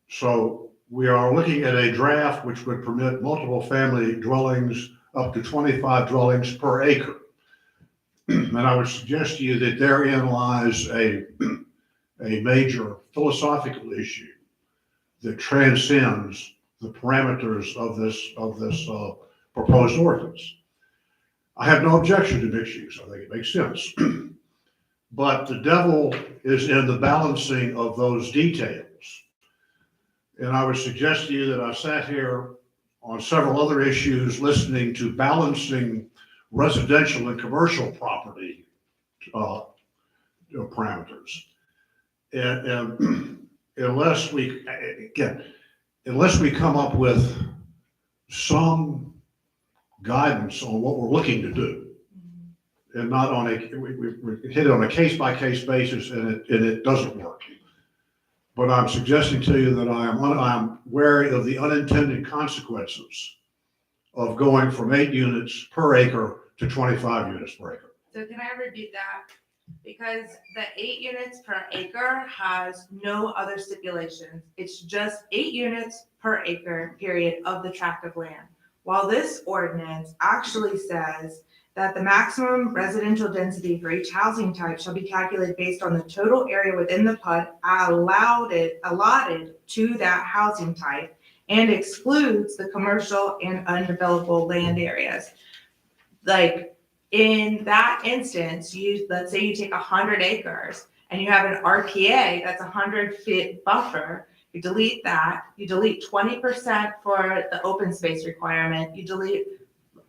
So we are looking at a draft which would permit multiple family dwellings up to 25 dwellings per acre. And I would suggest to you that therein lies a major philosophical issue that transcends the parameters of this proposed ordinance. I have no objection to mixed use. I think it makes sense. But the devil is in the balancing of those details. And I would suggest to you that I sat here on several other issues listening to balancing residential and commercial property parameters. And unless we, again, unless we come up with some guidance on what we're looking to do, and not on we hit it on a case-by-case basis, and it doesn't work. But I'm suggesting to you that I'm wary of the unintended consequences of going from 8 units per acre to 25 units per acre. So can I repeat that? Because the 8 units per acre has no other stipulations. It's just 8 units per acre, period, of the tract of land. While this ordinance actually says that the maximum residential density for each housing type shall be calculated based on the total area within the PUD allotted to that housing type and excludes the commercial and undevelopable land areas. Like in that instance, let's say you take 100 acres and you have an RPA that's 100-foot buffer. You delete that, you delete 20% for the open space requirement,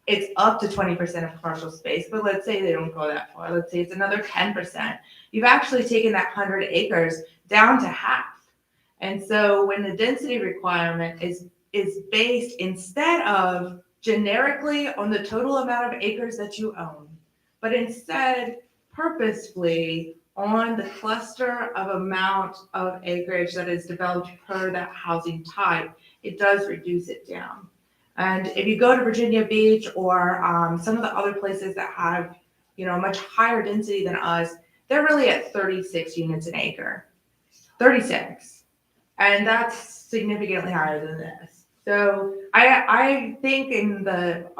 it's up to 20% of commercial space, but let's say they don't go that far. Let's say it's another 10%. You've actually taken that 100 acres down to half. And so when the density requirement is based instead of generically on the total amount of acres that you own, but instead purposefully on the cluster of amount of acreage that is developed per that housing type, it does reduce it down. And if you go to Virginia Beach or some of the other places that have, much higher density than us, they're really at 36 units an acre, 36. And that's significantly higher than this. So I think in the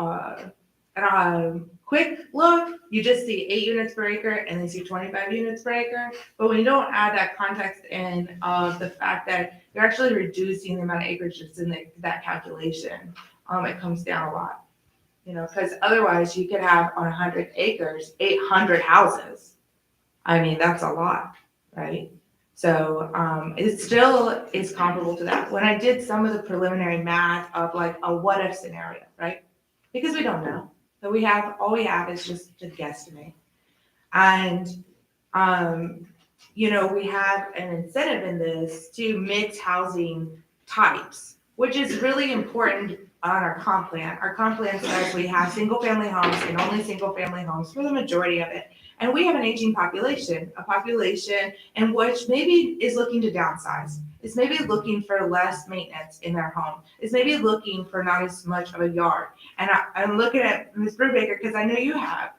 quick look, you just see 8 units per acre and then see 25 units per acre. But when you don't add that context in of the fact that you're actually reducing the amount of acreage that's in that calculation, it comes down a lot, because otherwise you could have on 100 acres, 800 houses. I mean, that's a lot, right? So it still is comparable to that. When I did some of the preliminary math of like a what if scenario, right? Because we don't know. So all we have is just to guesstimate. And, we have an incentive in this to mix housing types, which is really important on our comp plan. Our comp plan says we have single family homes and only single family homes for the majority of it. And we have an aging population, a population in which maybe is looking to downsize. Is maybe looking for less maintenance in their home. Is maybe looking for not as much of a yard. And I'm looking at Ms. Brubaker because I know you have,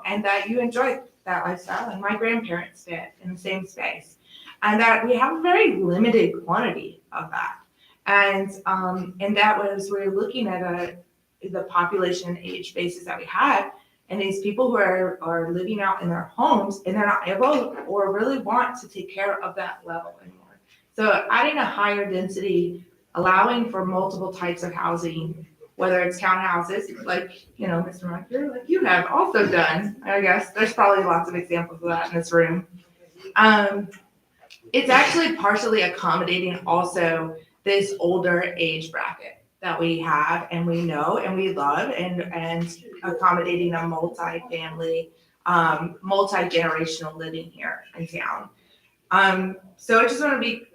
and that you enjoy that lifestyle. And my grandparents did in the same space. And that we have a very limited quantity of that. And that was, we're looking at the population age basis that we had, and these people who are living out in their homes and they're not able or really want to take care of that level anymore. So adding a higher density, allowing for multiple types of housing, whether it's townhouses, like, Mr. Munker, like you have also done, I guess, there's probably lots of examples of that in this room. It's actually partially accommodating also this older age bracket that we have and we know and we love and accommodating a multi-family, multi-generational living here in town. So I just want to be,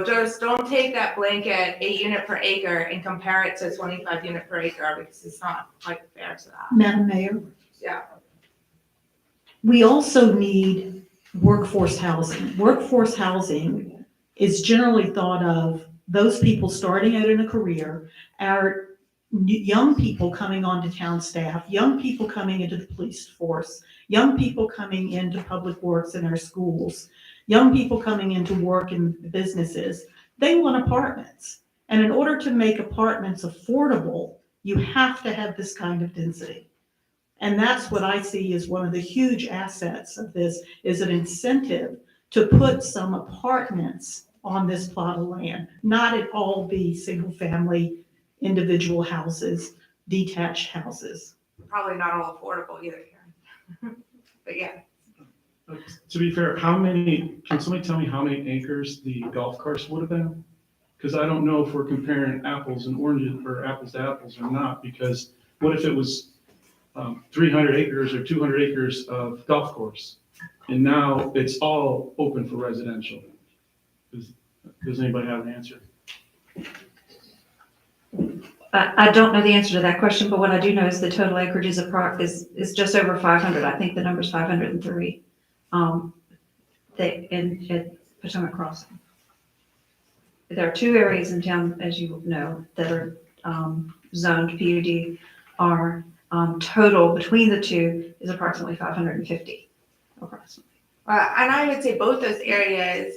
just don't take that blanket 8 unit per acre and compare it to 25 unit per acre because it's not quite fair to that. Madam Mayor, Yeah. we also need workforce housing. Workforce housing is generally thought of those people starting out in a career, our young people coming onto town staff, young people coming into the police force, young people coming into public works in our schools, young people coming into work in businesses. They want apartments. And in order to make apartments affordable, you have to have this kind of density. And that's what I see as one of the huge assets of this, is an incentive to put some apartments on this plot of land, not at all be single family, individual houses, detached houses. Probably not all affordable either here. But yeah. To be fair, can somebody tell me how many acres the golf course would have been? Because I don't know if we're comparing apples and oranges or apples to apples or not, because what if it was 300 acres or 200 acres of golf course? And now it's all open for residential. Does anybody have an answer? I don't know the answer to that question, but what I do know is the total acreage is just over 500. I think the number's 503. In Potomac Crossing. There are two areas in town, as you know, that are zoned PUD. Our total between the two is approximately 550, approximately. And I would say both those areas,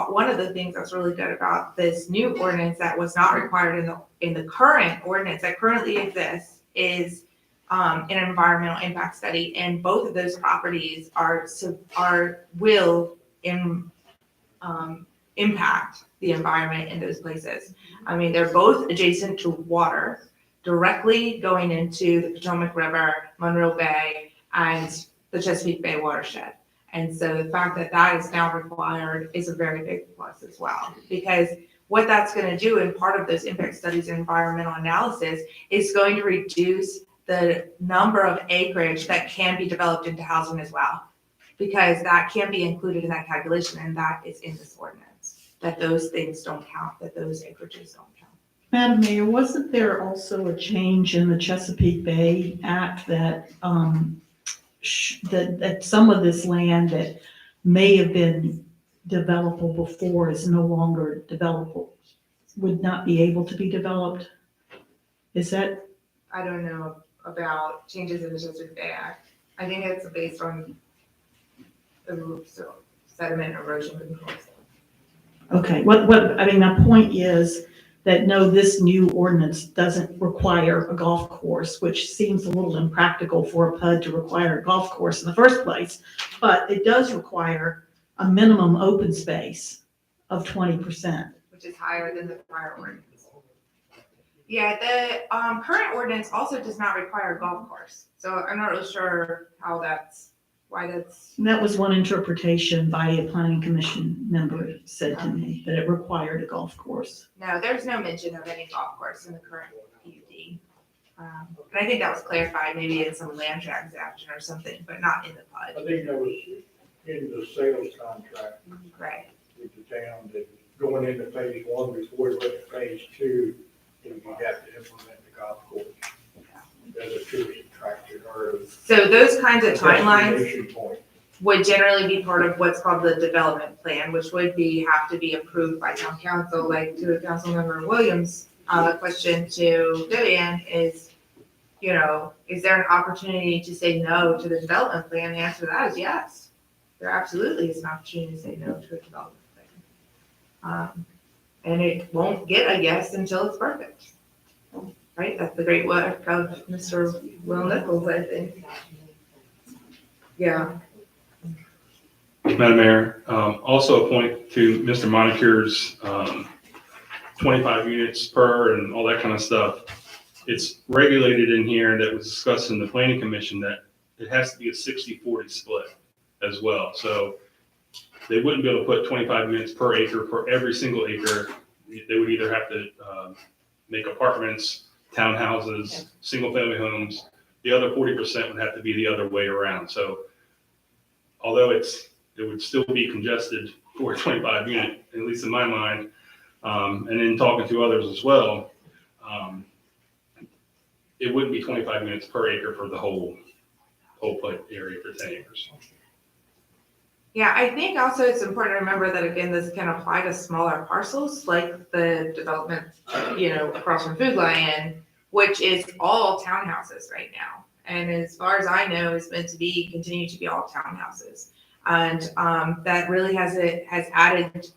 one of the things that's really good about this new ordinance that was not required in the current ordinance that currently exists is an environmental impact study. And both of those properties will impact the environment in those places. I mean, they're both adjacent to water, directly going into the Potomac River, Monroe Bay, and the Chesapeake Bay watershed. And so the fact that that is now required is a very big plus as well, because what that's going to do in part of those impact studies and environmental analysis is going to reduce the number of acreage that can be developed into housing as well, because that can be included in that calculation, and that is in this ordinance, that those things don't count, that those acreages don't count. Madam Mayor, wasn't there also a change in the Chesapeake Bay Act that that some of this land that may have been developable before is no longer developable, would not be able to be developed? Is that? I don't know about changes in the Chesapeake Bay Act. I think it's based on sediment erosion controls. Okay, I mean, my point is that no, this new ordinance doesn't require a golf course, which seems a little impractical for a PUD to require a golf course in the first place, but it does require a minimum open space of 20%. Which is higher than the prior ordinance. Yeah, the current ordinance also does not require a golf course. So I'm not really sure why that's. And that was one interpretation by a planning commission member said to me, that it required a golf course. No, there's no mention of any golf course in the current PUD. And I think that was clarified maybe in some land transaction or something, but not in the PUD. I think that was in the sales contract. Right. With the town, that going into phase one before it went to phase two, you have to implement the golf course. As a tourist attraction or. So those kinds of timelines destination point. would generally be part of what's called the development plan, which would have to be approved by town council. Like to Councilmember Williams' question to Vivian is, is there an opportunity to say no to the development plan? The answer to that is yes. There absolutely is an opportunity to say no to a development plan. And it won't get a yes until it's perfect. Right? That's the great work of Mr. Will Nichols, I think. Yeah. Madam Mayor, also a point to Mr. Moniker's 25 units per and all that kind of stuff. It's regulated in here that was discussed in the planning commission that it has to be a 60-40 split as well. So they wouldn't be able to put 25 units per acre for every single acre. They would either have to make apartments, townhouses, single-family homes. The other 40% would have to be the other way around. So although it would still be congested for a 25 unit, at least in my mind, and in talking to others as well, it wouldn't be 25 units per acre for the whole area for 10 acres. Yeah, I think also it's important to remember that, again, this can apply to smaller parcels like the development, across from Food Lion, which is all townhouses right now. And as far as I know, it's meant to continue to be all townhouses. And that really has added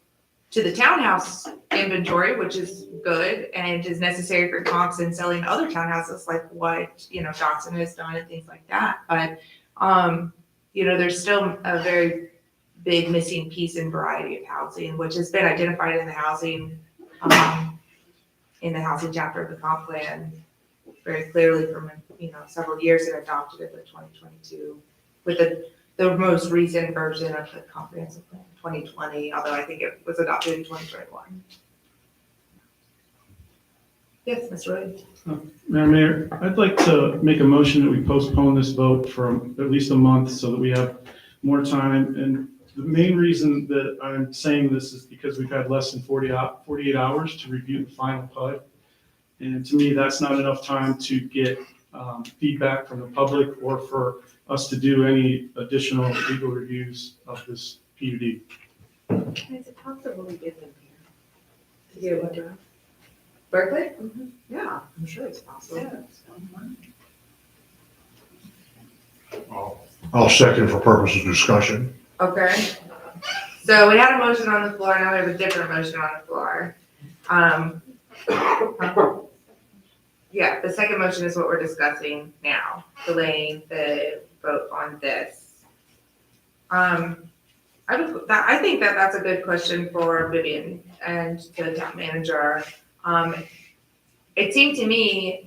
to the townhouse inventory, which is good and is necessary for comps and selling other townhouses like what, Johnson has done and things like that. But, there's still a very big missing piece in variety of housing, which has been identified in the housing chapter of the comp plan very clearly from several years and adopted it in 2022 with the most recent version of the comprehensive plan, 2020, although I think it was adopted in 2021. Yes, Mr. Williams. Madam Mayor, I'd like to make a motion that we postpone this vote for at least a month so that we have more time and The main reason that I'm saying this is because we've had less than 48 hours to review the final PUD. And to me, that's not enough time to get feedback from the public or for us to do any additional legal reviews of this PUD. Is it possible to get them here? To get what done? Berkeley? Yeah, I'm sure it's possible. I'll second for purposes of discussion. Okay. So we had a motion on the floor, now we have a different motion on the floor. Yeah, the second motion is what we're discussing now, delaying the vote on this. I think that that's a good question for Vivian and the town manager. It seemed to me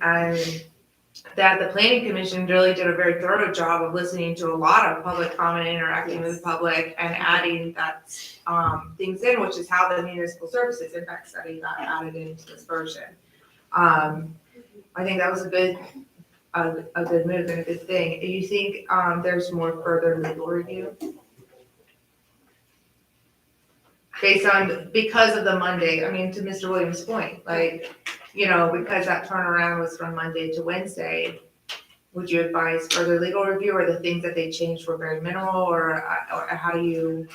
that the planning commission really did a very thorough job of listening to a lot of public comment, interacting with the public, and adding that things in, which is how the municipal services impact study got added into this version. I think that was a good move and a good thing. Do you think there's more further legal review? Because of the Monday, I mean, to Mr. Williams' point, like, you know, because that turnaround was from Monday to Wednesday, would you advise further legal review, or the things that they changed were very minimal, or how do you?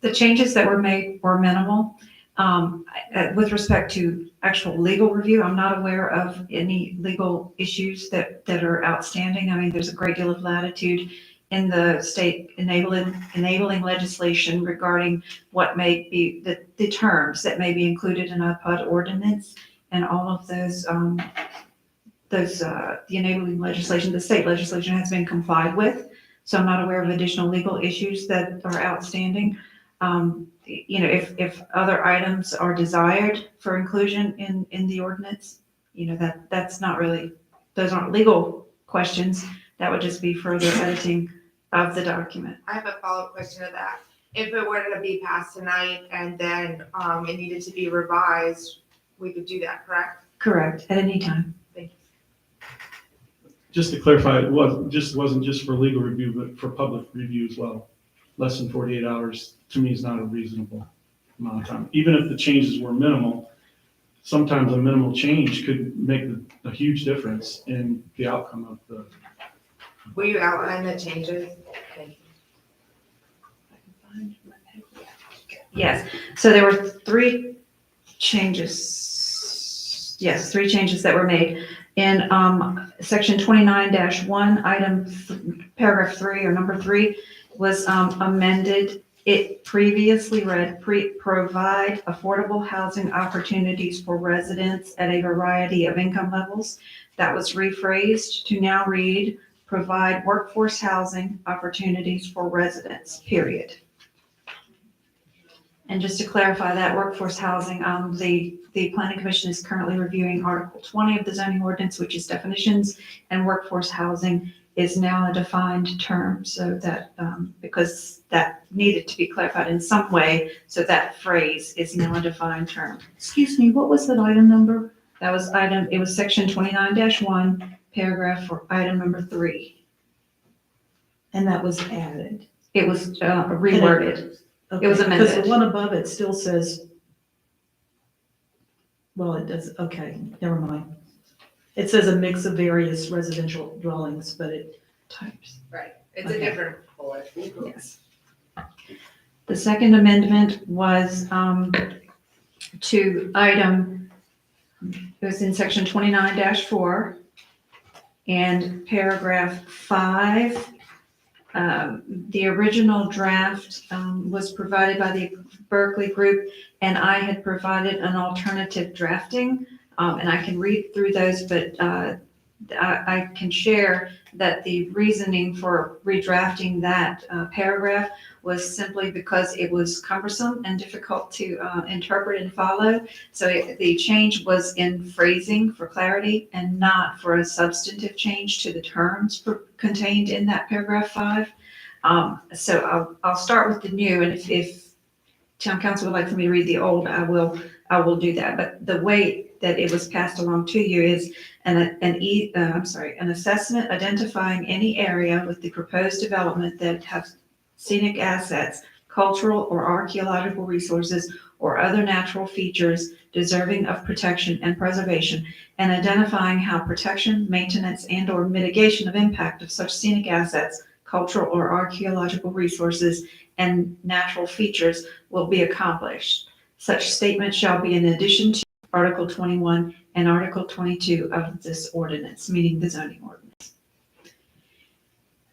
The changes that were made were minimal. With respect to actual legal review, I'm not aware of any legal issues that are outstanding. I mean, there's a great deal of latitude in the state enabling legislation regarding what may be the terms that may be included in a PUD ordinance, and all of those the enabling legislation, the state legislation has been complied with. So I'm not aware of additional legal issues that are outstanding. You know, if other items are desired for inclusion in the ordinance, you know, that's not really, those aren't legal questions. That would just be further editing of the document. I have a follow-up question to that. If it were to be passed tonight and then it needed to be revised, we could do that, correct? Correct, at any time. Thank you. Just to clarify, it wasn't just for legal review, but for public review as well. Less than 48 hours, to me, is not a reasonable amount of time. Even if the changes were minimal, sometimes a minimal change could make a huge difference in the outcome of the. Will you outline the changes? Thank you. Yes, so there were three changes. Yes, three changes that were made. In section 29-1, paragraph 3 or number 3 was amended. It previously read, provide affordable housing opportunities for residents at a variety of income levels. That was rephrased to now read, provide workforce housing opportunities for residents, period. And just to clarify that workforce housing, the Planning Commission is currently reviewing Article 20 of the zoning ordinance, which is definitions, and workforce housing is now a defined term, so that, because that needed to be clarified in some way, so that phrase is now a defined term. Excuse me, what was that item number? That was it was section 29-1, paragraph for item number 3. And that was added. It was reworded. Okay, It was amended. because the one above it still says, well, it does, okay, never mind. It says a mix of various residential dwellings, but it types. Right, it's Okay. a different bullet. Yes. The second amendment was to item, it was in section 29-4 and paragraph 5. The original draft was provided by the Berkeley group, and I had provided an alternative drafting, and I can read through those, but I can share that the reasoning for redrafting that paragraph was simply because it was cumbersome and difficult to interpret and follow. So the change was in phrasing for clarity and not for a substantive change to the terms contained in that paragraph 5. So I'll start with the new, and if town council would like for me to read the old, I will do that. But the way that it was passed along to you is an assessment identifying any area with the proposed development that has scenic assets, cultural, or archaeological resources or other natural features deserving of protection and preservation, and identifying how protection, maintenance, and/or mitigation of impact of such scenic assets, cultural or archaeological resources, and natural features will be accomplished. Such statement shall be in addition to Article 21 and Article 22 of this ordinance, meaning the zoning ordinance.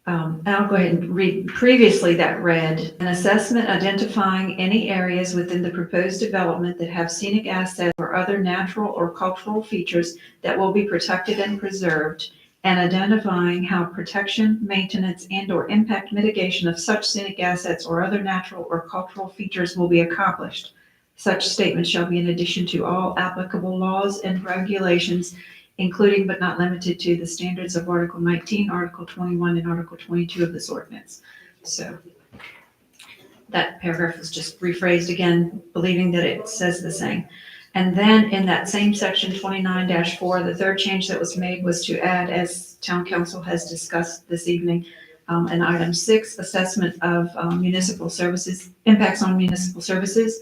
And I'll go ahead and read, previously that read, an assessment identifying any areas within the proposed development that have scenic assets or other natural or cultural features that will be protected and preserved, and identifying how protection, maintenance, and/or impact mitigation of such scenic assets or other natural or cultural features will be accomplished. Such statement shall be in addition to all applicable laws and regulations, including but not limited to the standards of Article 19, Article 21, and Article 22 of this ordinance. So that paragraph was just rephrased again, believing that it says the same. And then in that same section 29-4, the third change that was made was to add, as Town Council has discussed this evening, an item 6, assessment of municipal services, impacts on municipal services,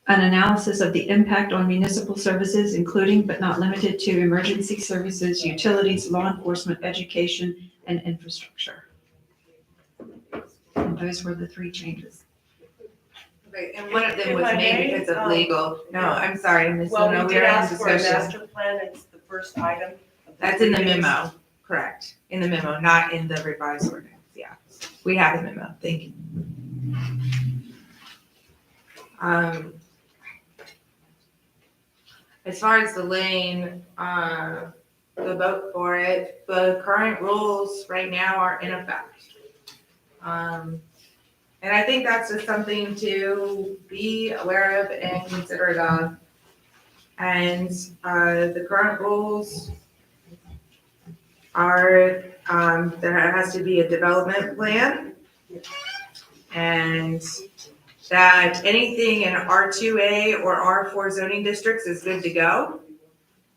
an analysis of the impact on municipal services, including but not limited to emergency services, utilities, law enforcement, education, and infrastructure. And those were the 3 changes. Okay, and one of them If was I made may, because of legal. No, I'm sorry, Ms. Well, No, we we did are in ask for a discussion. master plan, it's the first item. of That's in the previous- memo, correct, in the memo, not in the revised ordinance, yeah. We have the memo, thank you. As far as delaying, the vote for it, the current rules right now are in effect. And I think that's just something to be aware of and considerate of. And, the current rules are, there has to be a development plan. And that anything in R2A or R4 zoning districts is good to go.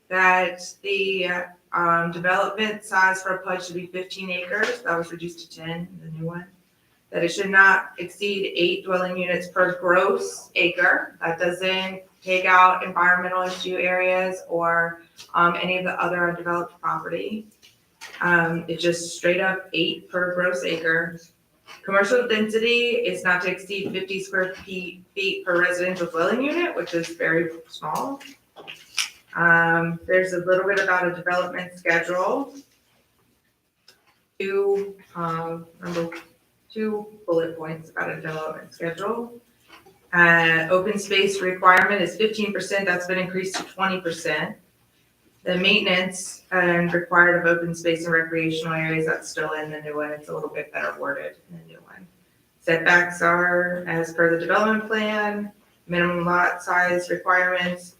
That the, development size for a PUD should be 15 acres, that was reduced to 10, the new one. That it should not exceed 8 dwelling units per gross acre. That doesn't take out environmental issue areas or any of the other undeveloped property. It's just straight up 8 per gross acre. Commercial density is not to exceed 50 square feet per residential dwelling unit, which is very small. There's a little bit about a development schedule. 2 bullet points about a development schedule. Open space requirement is 15%, that's been increased to 20%. The maintenance and required of open space and recreational areas, that's still in the new one, it's a little bit better worded in the new one. Setbacks are as per the development plan, minimum lot size requirements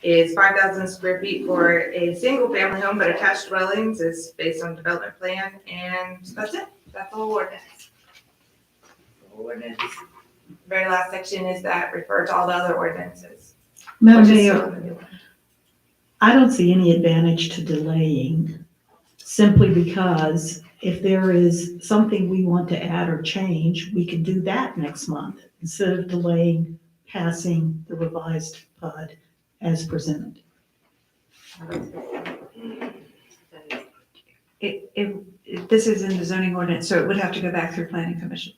is 5,000 square feet for a single family home, but attached dwellings is based on development plan, and that's it, that's the whole ordinance. Ordinance. Very last section is that refer to all the other ordinances. Madam which is still in Mayor, the new one. I don't see any advantage to delaying, simply because if there is something we want to add or change, we can do that next month instead of delaying passing the revised PUD as presented. This is in the zoning ordinance, so it would have to go back through planning commission.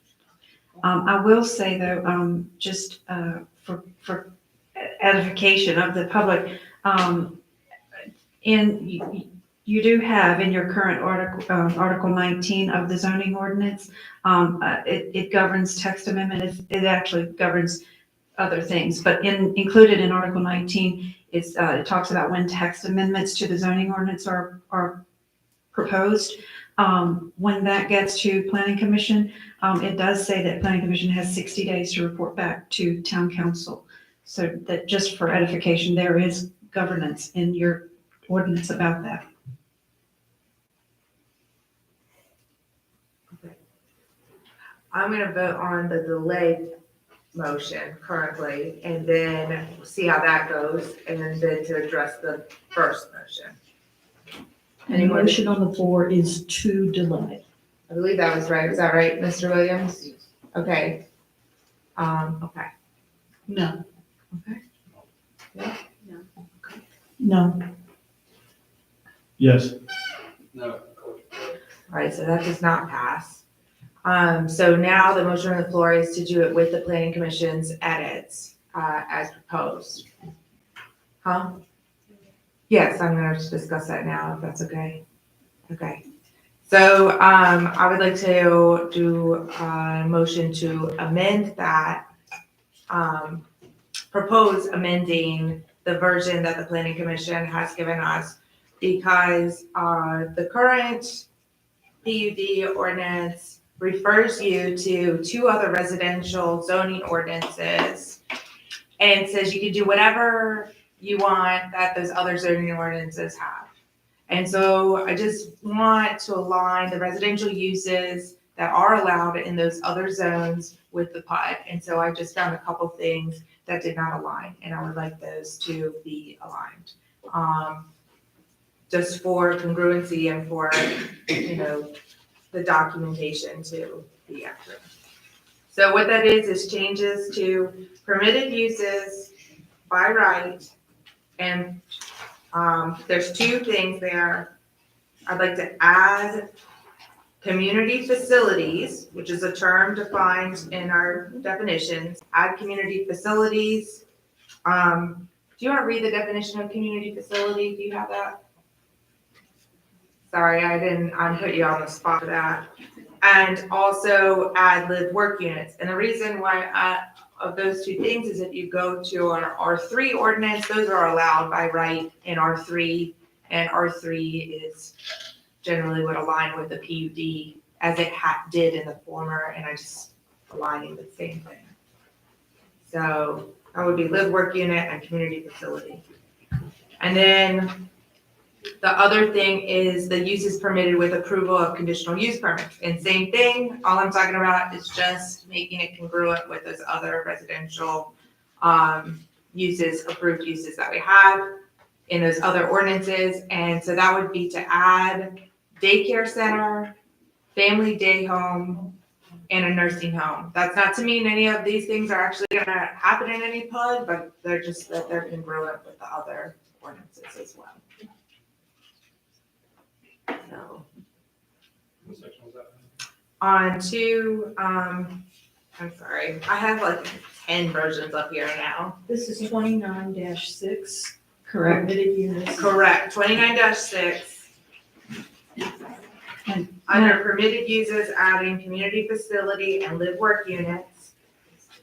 I will say though, just for edification of the public, you do have in your current Article 19 of the zoning ordinance, it governs text amendment. It actually governs other things, but included in Article 19 is, it talks about when text amendments to the zoning ordinance are proposed. When that gets to planning commission, it does say that planning commission has 60 days to report back to town council. So that, just for edification, there is governance in your ordinance about that. I'm gonna vote on the delayed motion currently, and then see how that goes, and then to address the first motion. And the motion on the floor is to delay. I believe that was right. Is that right, Mr. Williams? Okay. Okay. No. No. Yes. No. All right, so that does not pass. So now the motion on the floor is to do it with the planning commission's edits, as proposed. Huh? Yes, I'm gonna discuss that now, if that's okay. Okay. So, I would like to do a motion to amend that, propose amending the version that the planning commission has given us, because, the current PUD ordinance refers you to two other residential zoning ordinances and says you can do whatever you want that those other zoning ordinances have. And so I just want to align the residential uses that are allowed in those other zones with the PUD. And so I just found a couple things that did not align, and I would like those to be aligned. Just for congruency and for, the documentation to be accurate. So what that is changes to permitted uses by right, and there's two things there. I'd like to add community facilities, which is a term defined in our definitions. Add community facilities. Do you want to read the definition of community facility? Do you have that? Sorry, I put you on the spot for that. And also add live work units. And the reason why of those two things is if you go to our R3 ordinance, those are allowed by right in R3, and R3 is generally would align with the PUD as it did in the former, and I just aligning the same thing. So that would be live work unit and community facility. And then the other thing is the uses permitted with approval of conditional use permits. And same thing, all I'm talking about is just making it congruent with those other residential uses, approved uses that we have in those other ordinances. And so that would be to add daycare center, family day home, and a nursing home. That's not to mean any of these things are actually gonna happen in any PUD, but they're just that they're congruent with the other ordinances as well. So. What section was that? On to, I'm sorry, I have like 10 versions up here now. This is 29-6. Correct. Permitted units. Correct, 29-6. Under permitted uses, adding community facility and live work units.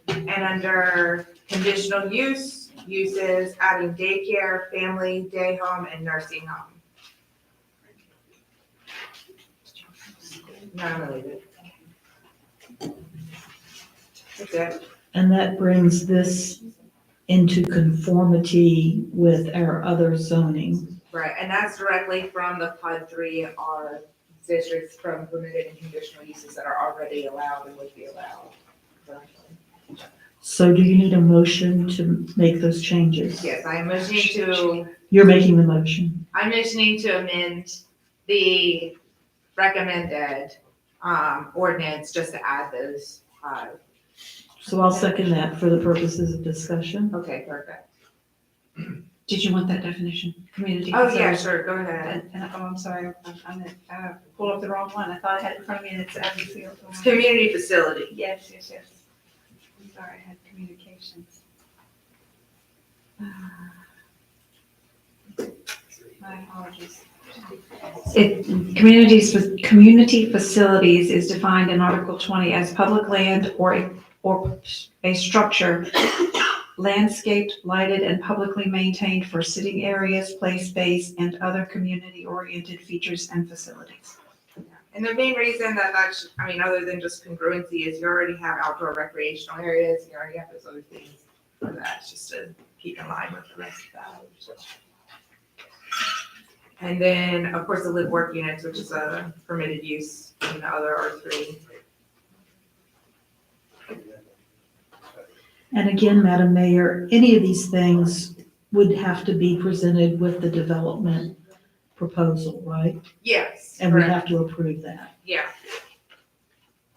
And under conditional uses, adding daycare, family, day home, and nursing home. Non-related. That's it. And that brings this into conformity with our other zoning. Right, and that's directly from the PUD 3R districts from permitted and conditional uses that are already allowed and would be allowed. So do you need a motion to make those changes? Yes, I'm motioning to, You're making the motion. I'm motioning to amend the recommended ordinance just to add those. So I'll second that for the purposes of discussion. Okay, perfect. Did you want that definition? Community. Oh, yeah, facility? sure, go ahead. I'm sorry, I pulled up the wrong one. I thought I had it in front of me and it's added field. It's community facility. Yes. I'm sorry, I had communications. My apologies. Community facilities is defined in Article 20 as public land or a structure landscaped, lighted, and publicly maintained for sitting areas, play space, and other community-oriented features and facilities. And the main reason that's, other than just congruency, is you already have outdoor recreational areas, you already have those other things for that, it's just to keep in line with the rest of that. And then, of course, the live work units, which is a permitted use in the other R3. And again, Madam Mayor, any of these things would have to be presented with the development proposal, right? Yes. And we correct. have to approve that. Yeah.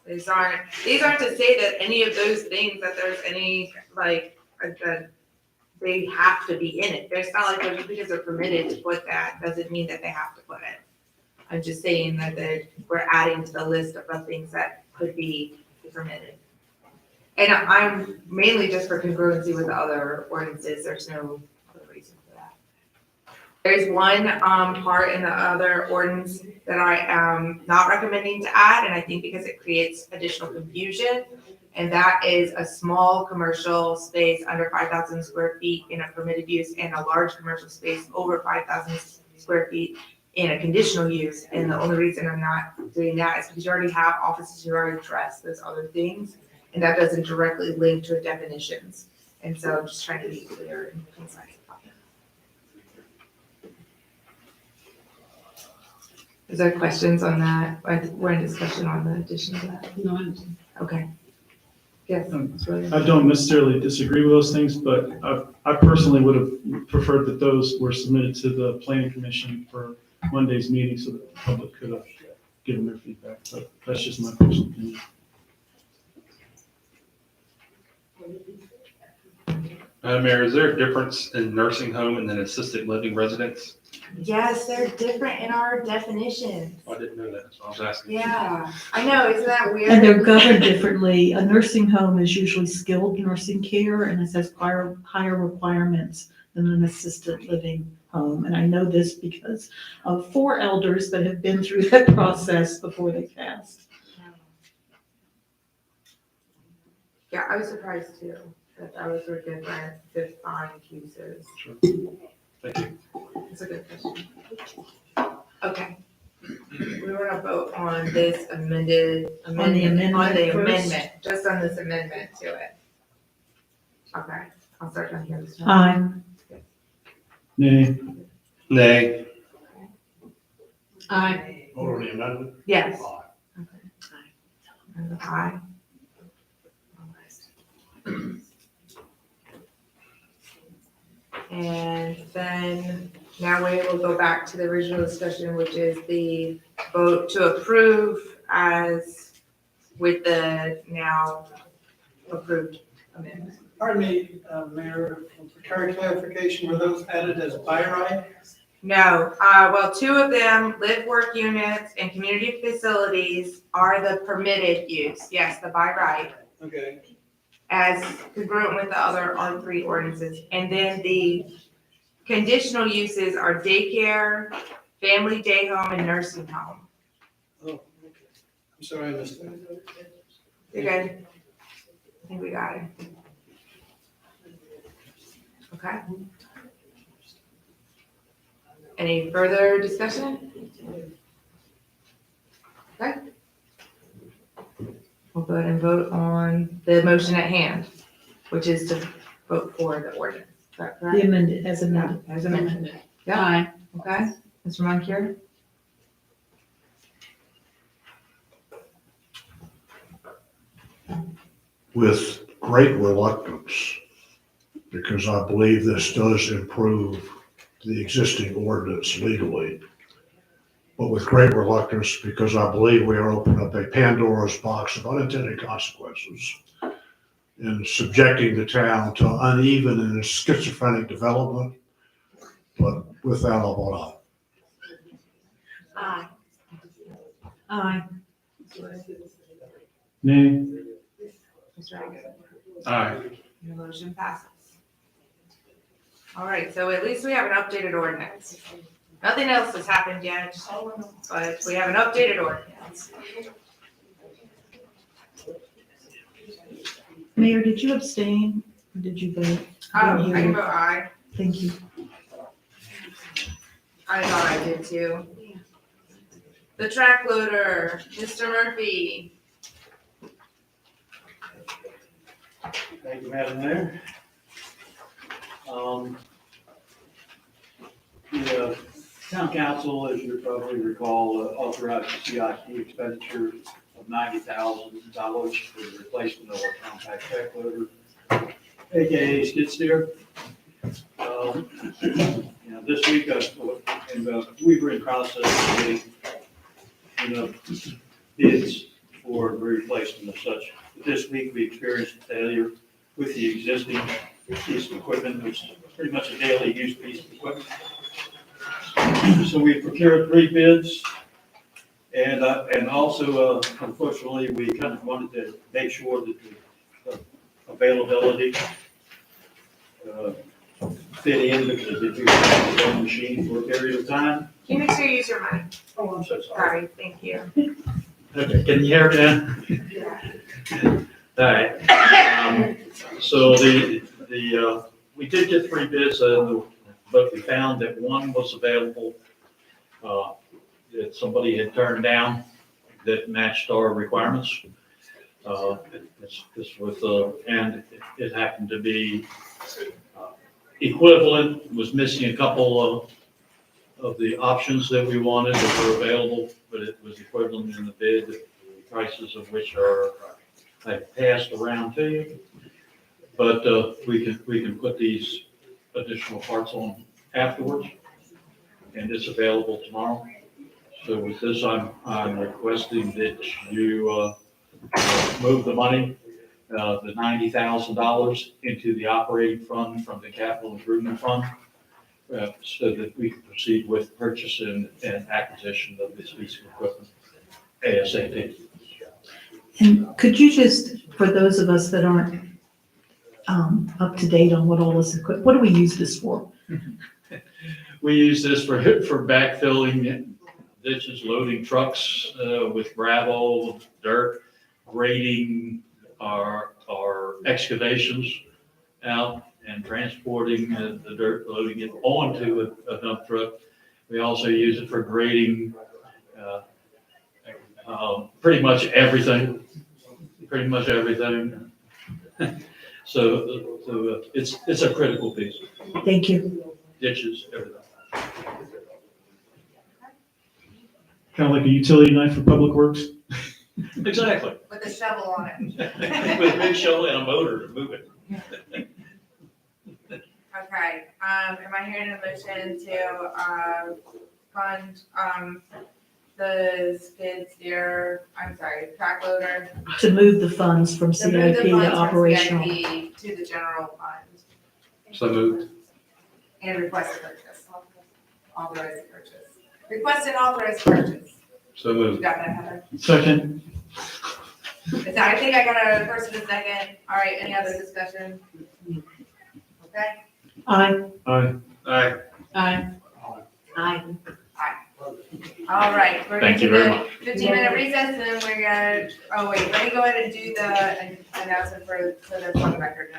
These aren't to say that any of those things, that there's any, like, that they have to be in it. There's not like, just because they're permitted to put that, doesn't mean that they have to put it. I'm just saying that we're adding to the list of the things that could be permitted. And I'm mainly just for congruency with the other ordinances, there's no other reason for that. There's one part in the other ordinance that I am not recommending to add, and I think because it creates additional confusion, and that is a small commercial space under 5,000 square feet in a permitted use, and a large commercial space over 5,000 square feet in a conditional use. And the only reason I'm not doing that is because you already have offices, you already address those other things, and that doesn't directly link to definitions. And so I'm just trying to be clear and concise about that. Is there questions on that? We're in discussion on the addition to that. No. Okay. Yes. I don't necessarily disagree with those things, but I personally would have preferred that those were submitted to the planning commission for Monday's meeting so that the public could have given their feedback, but that's just my personal opinion. Mayor, is there a difference in nursing home and then assisted living residence? Yes, they're different in our definitions. I didn't know that, so I was asking. Yeah, I know, isn't that weird? And they're governed differently. A nursing home is usually skilled nursing care and it has higher requirements than an assisted living home. And I know this because of 4 elders that have been through that process before they passed. Yeah, I was surprised too, that was sort of different, defined uses. Sure. Thank you. It's a good question. Okay. We want to vote on this amendment, On the amendment first? just on this amendment to it. Okay, I'll start down here this time. Aye. Nay. Nay. Aye. Vote on the amendment? Yes. Aye. And aye. And then now we will go back to the original discussion, which is the vote to approve as with the now approved amendment. Pardon me, Mayor, for clarification, were those added as by right? No, well, 2 of them, live work units and community facilities are the permitted use. Yes, the by right. Okay. As congruent with the other R3 ordinances. And then the conditional uses are daycare, family day home, and nursing home. Oh, okay. I'm sorry I missed that. You good? I think we got it. Okay. Any further discussion? Okay. We'll go ahead and vote on the motion at hand, which is to vote for the ordinance. Is that correct? The amended, as amended. As amended. Yeah, Aye. okay. Mr. Moncur? With great reluctance, because I believe this does improve the existing ordinance legally. But with great reluctance, because I believe we are opening up a Pandora's box of unintended consequences in subjecting the town to uneven and schizophrenic development. But with that, I'll vote Aye. Aye. Nay. Mr. Aguirre? Aye. The motion passes. All right, so at least we have an updated ordinance. Nothing else has happened yet, but we have an updated ordinance. Mayor, did you abstain or did you vote? I can vote aye. Thank you. I thought I did too. The track loader, Mr. Murphy. Thank you, Madam Mayor. The town council, as you probably recall, authorized the CIP expenditure of $90,000 for the replacement of our compact track loader, AKA skid steer. This week, we were in process of getting, bids for the replacement of such. This week, we experienced failure with the existing piece of equipment, which is pretty much a daily use piece of equipment. So we procured 3 bids, and also, unfortunately, we kind of wanted to make sure that the availability fit in, because if you have one machine for a period of time. Can you make sure you use your mic? Oh, I'm so sorry. Sorry, thank you. Okay, can you hear me now? All right. So we did get 3 bids, but we found that one was available, that somebody had turned down that matched our requirements. This was, and it happened to be equivalent, was missing a couple of the options that we wanted that were available, but it was equivalent in the bid, the prices of which I passed around to you. But we can put these additional parts on afterwards, and it's available tomorrow. So with this, I'm requesting that you move the money, the $90,000 into the operating fund from the capital improvement fund, so that we can proceed with purchase and acquisition of this piece of equipment ASAP. And could you just, for those of us that aren't up to date on what all this equipment, what do we use this for? We use this for backfilling ditches, loading trucks with gravel, dirt, grading our excavations out and transporting the dirt, loading it onto a dump truck. We also use it for grading pretty much everything. So it's a critical piece. Thank you. Ditches, everything. Kind of like a utility knife for public works. Exactly. With a shovel on it. With a big shovel and a motor to move it. Okay, am I hearing a motion to, fund, the skid steer, track loader? To move the funds from To move the CIP to funds from operational. CIP to the general fund So moved. and request a purchase. Authorize the purchase. Request and authorize purchase. So You moved. got that, Heather? Second. I think I got a first and a second. All right, any other discussion? Okay? Aye. Aye. Aye. Aye. Aye. All right, we're Thank you gonna very take a 15-minute recess, and then we're gonna, oh wait, let me go ahead and do the announcement for the public record.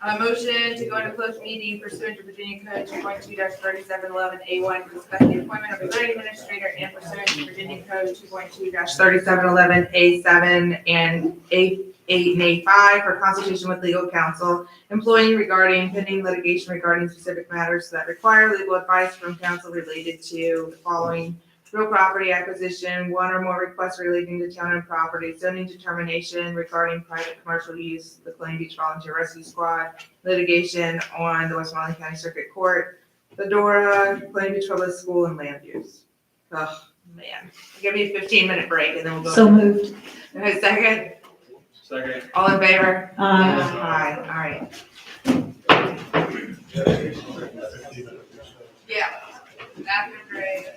A motion to go into closed meeting pursuant to Virginia Code 2.2-3711A1 to discuss the appointment of a zoning administrator and pursuant to Virginia Code 2.2-3711A7 and A8 and A5 for consultation with legal counsel, employing regarding pending litigation regarding specific matters that require legal advice from counsel related to the following: real property acquisition, one or more requests relating to town and property, zoning determination regarding private commercial use, the Plain Beach Volunteer Rescue Squad, litigation on the Westmoreland County Circuit Court, the Dora, Plain Beach Public School, and land use. Oh, man. Give me a 15-minute break and then we'll go. So moved. Okay, second? Second. All in favor? Aye. Aye, all right. Yeah. After break.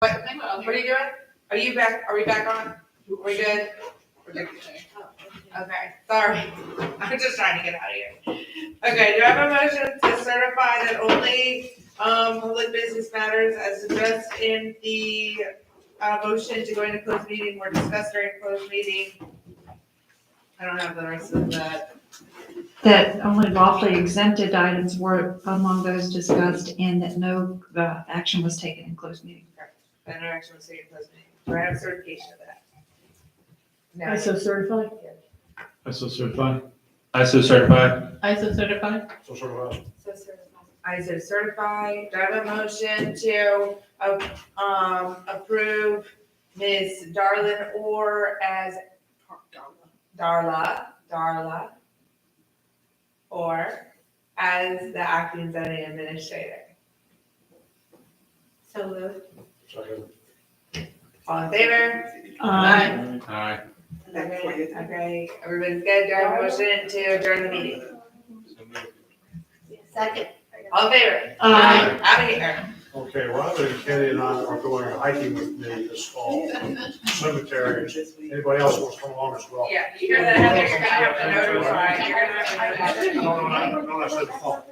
What are you doing? Are you back, are we back on? Are we good? We're good. Okay, sorry. I'm just trying to get out of here. Okay, do I have a motion to certify that only, public business matters as addressed in the, motion to go into closed meeting were discussed during closed meeting? I don't have the rest of that. That only lawfully exempted items were among those discussed and that no action was taken in closed meeting. And no action was taken in closed meeting. Do I have certification of that? No. ISO certified? I so certify. ISO certified. ISO certified? So sort of, ISO certified. Do I have a motion to, approve Ms. Darlin Orr as Darla, or as the acting zoning administrator? So moved. second. All in favor? Aye. Aye. Okay, everybody's good. Do I have a motion to adjourn the meeting? Second. All in favor? Aye. Out of here. Okay, Robin and Kenny and I are going hiking with me this fall, cemetery. Anybody else wants to come along as well? Yeah, you're gonna have to notify, you're gonna have to notify. No, I said the fall.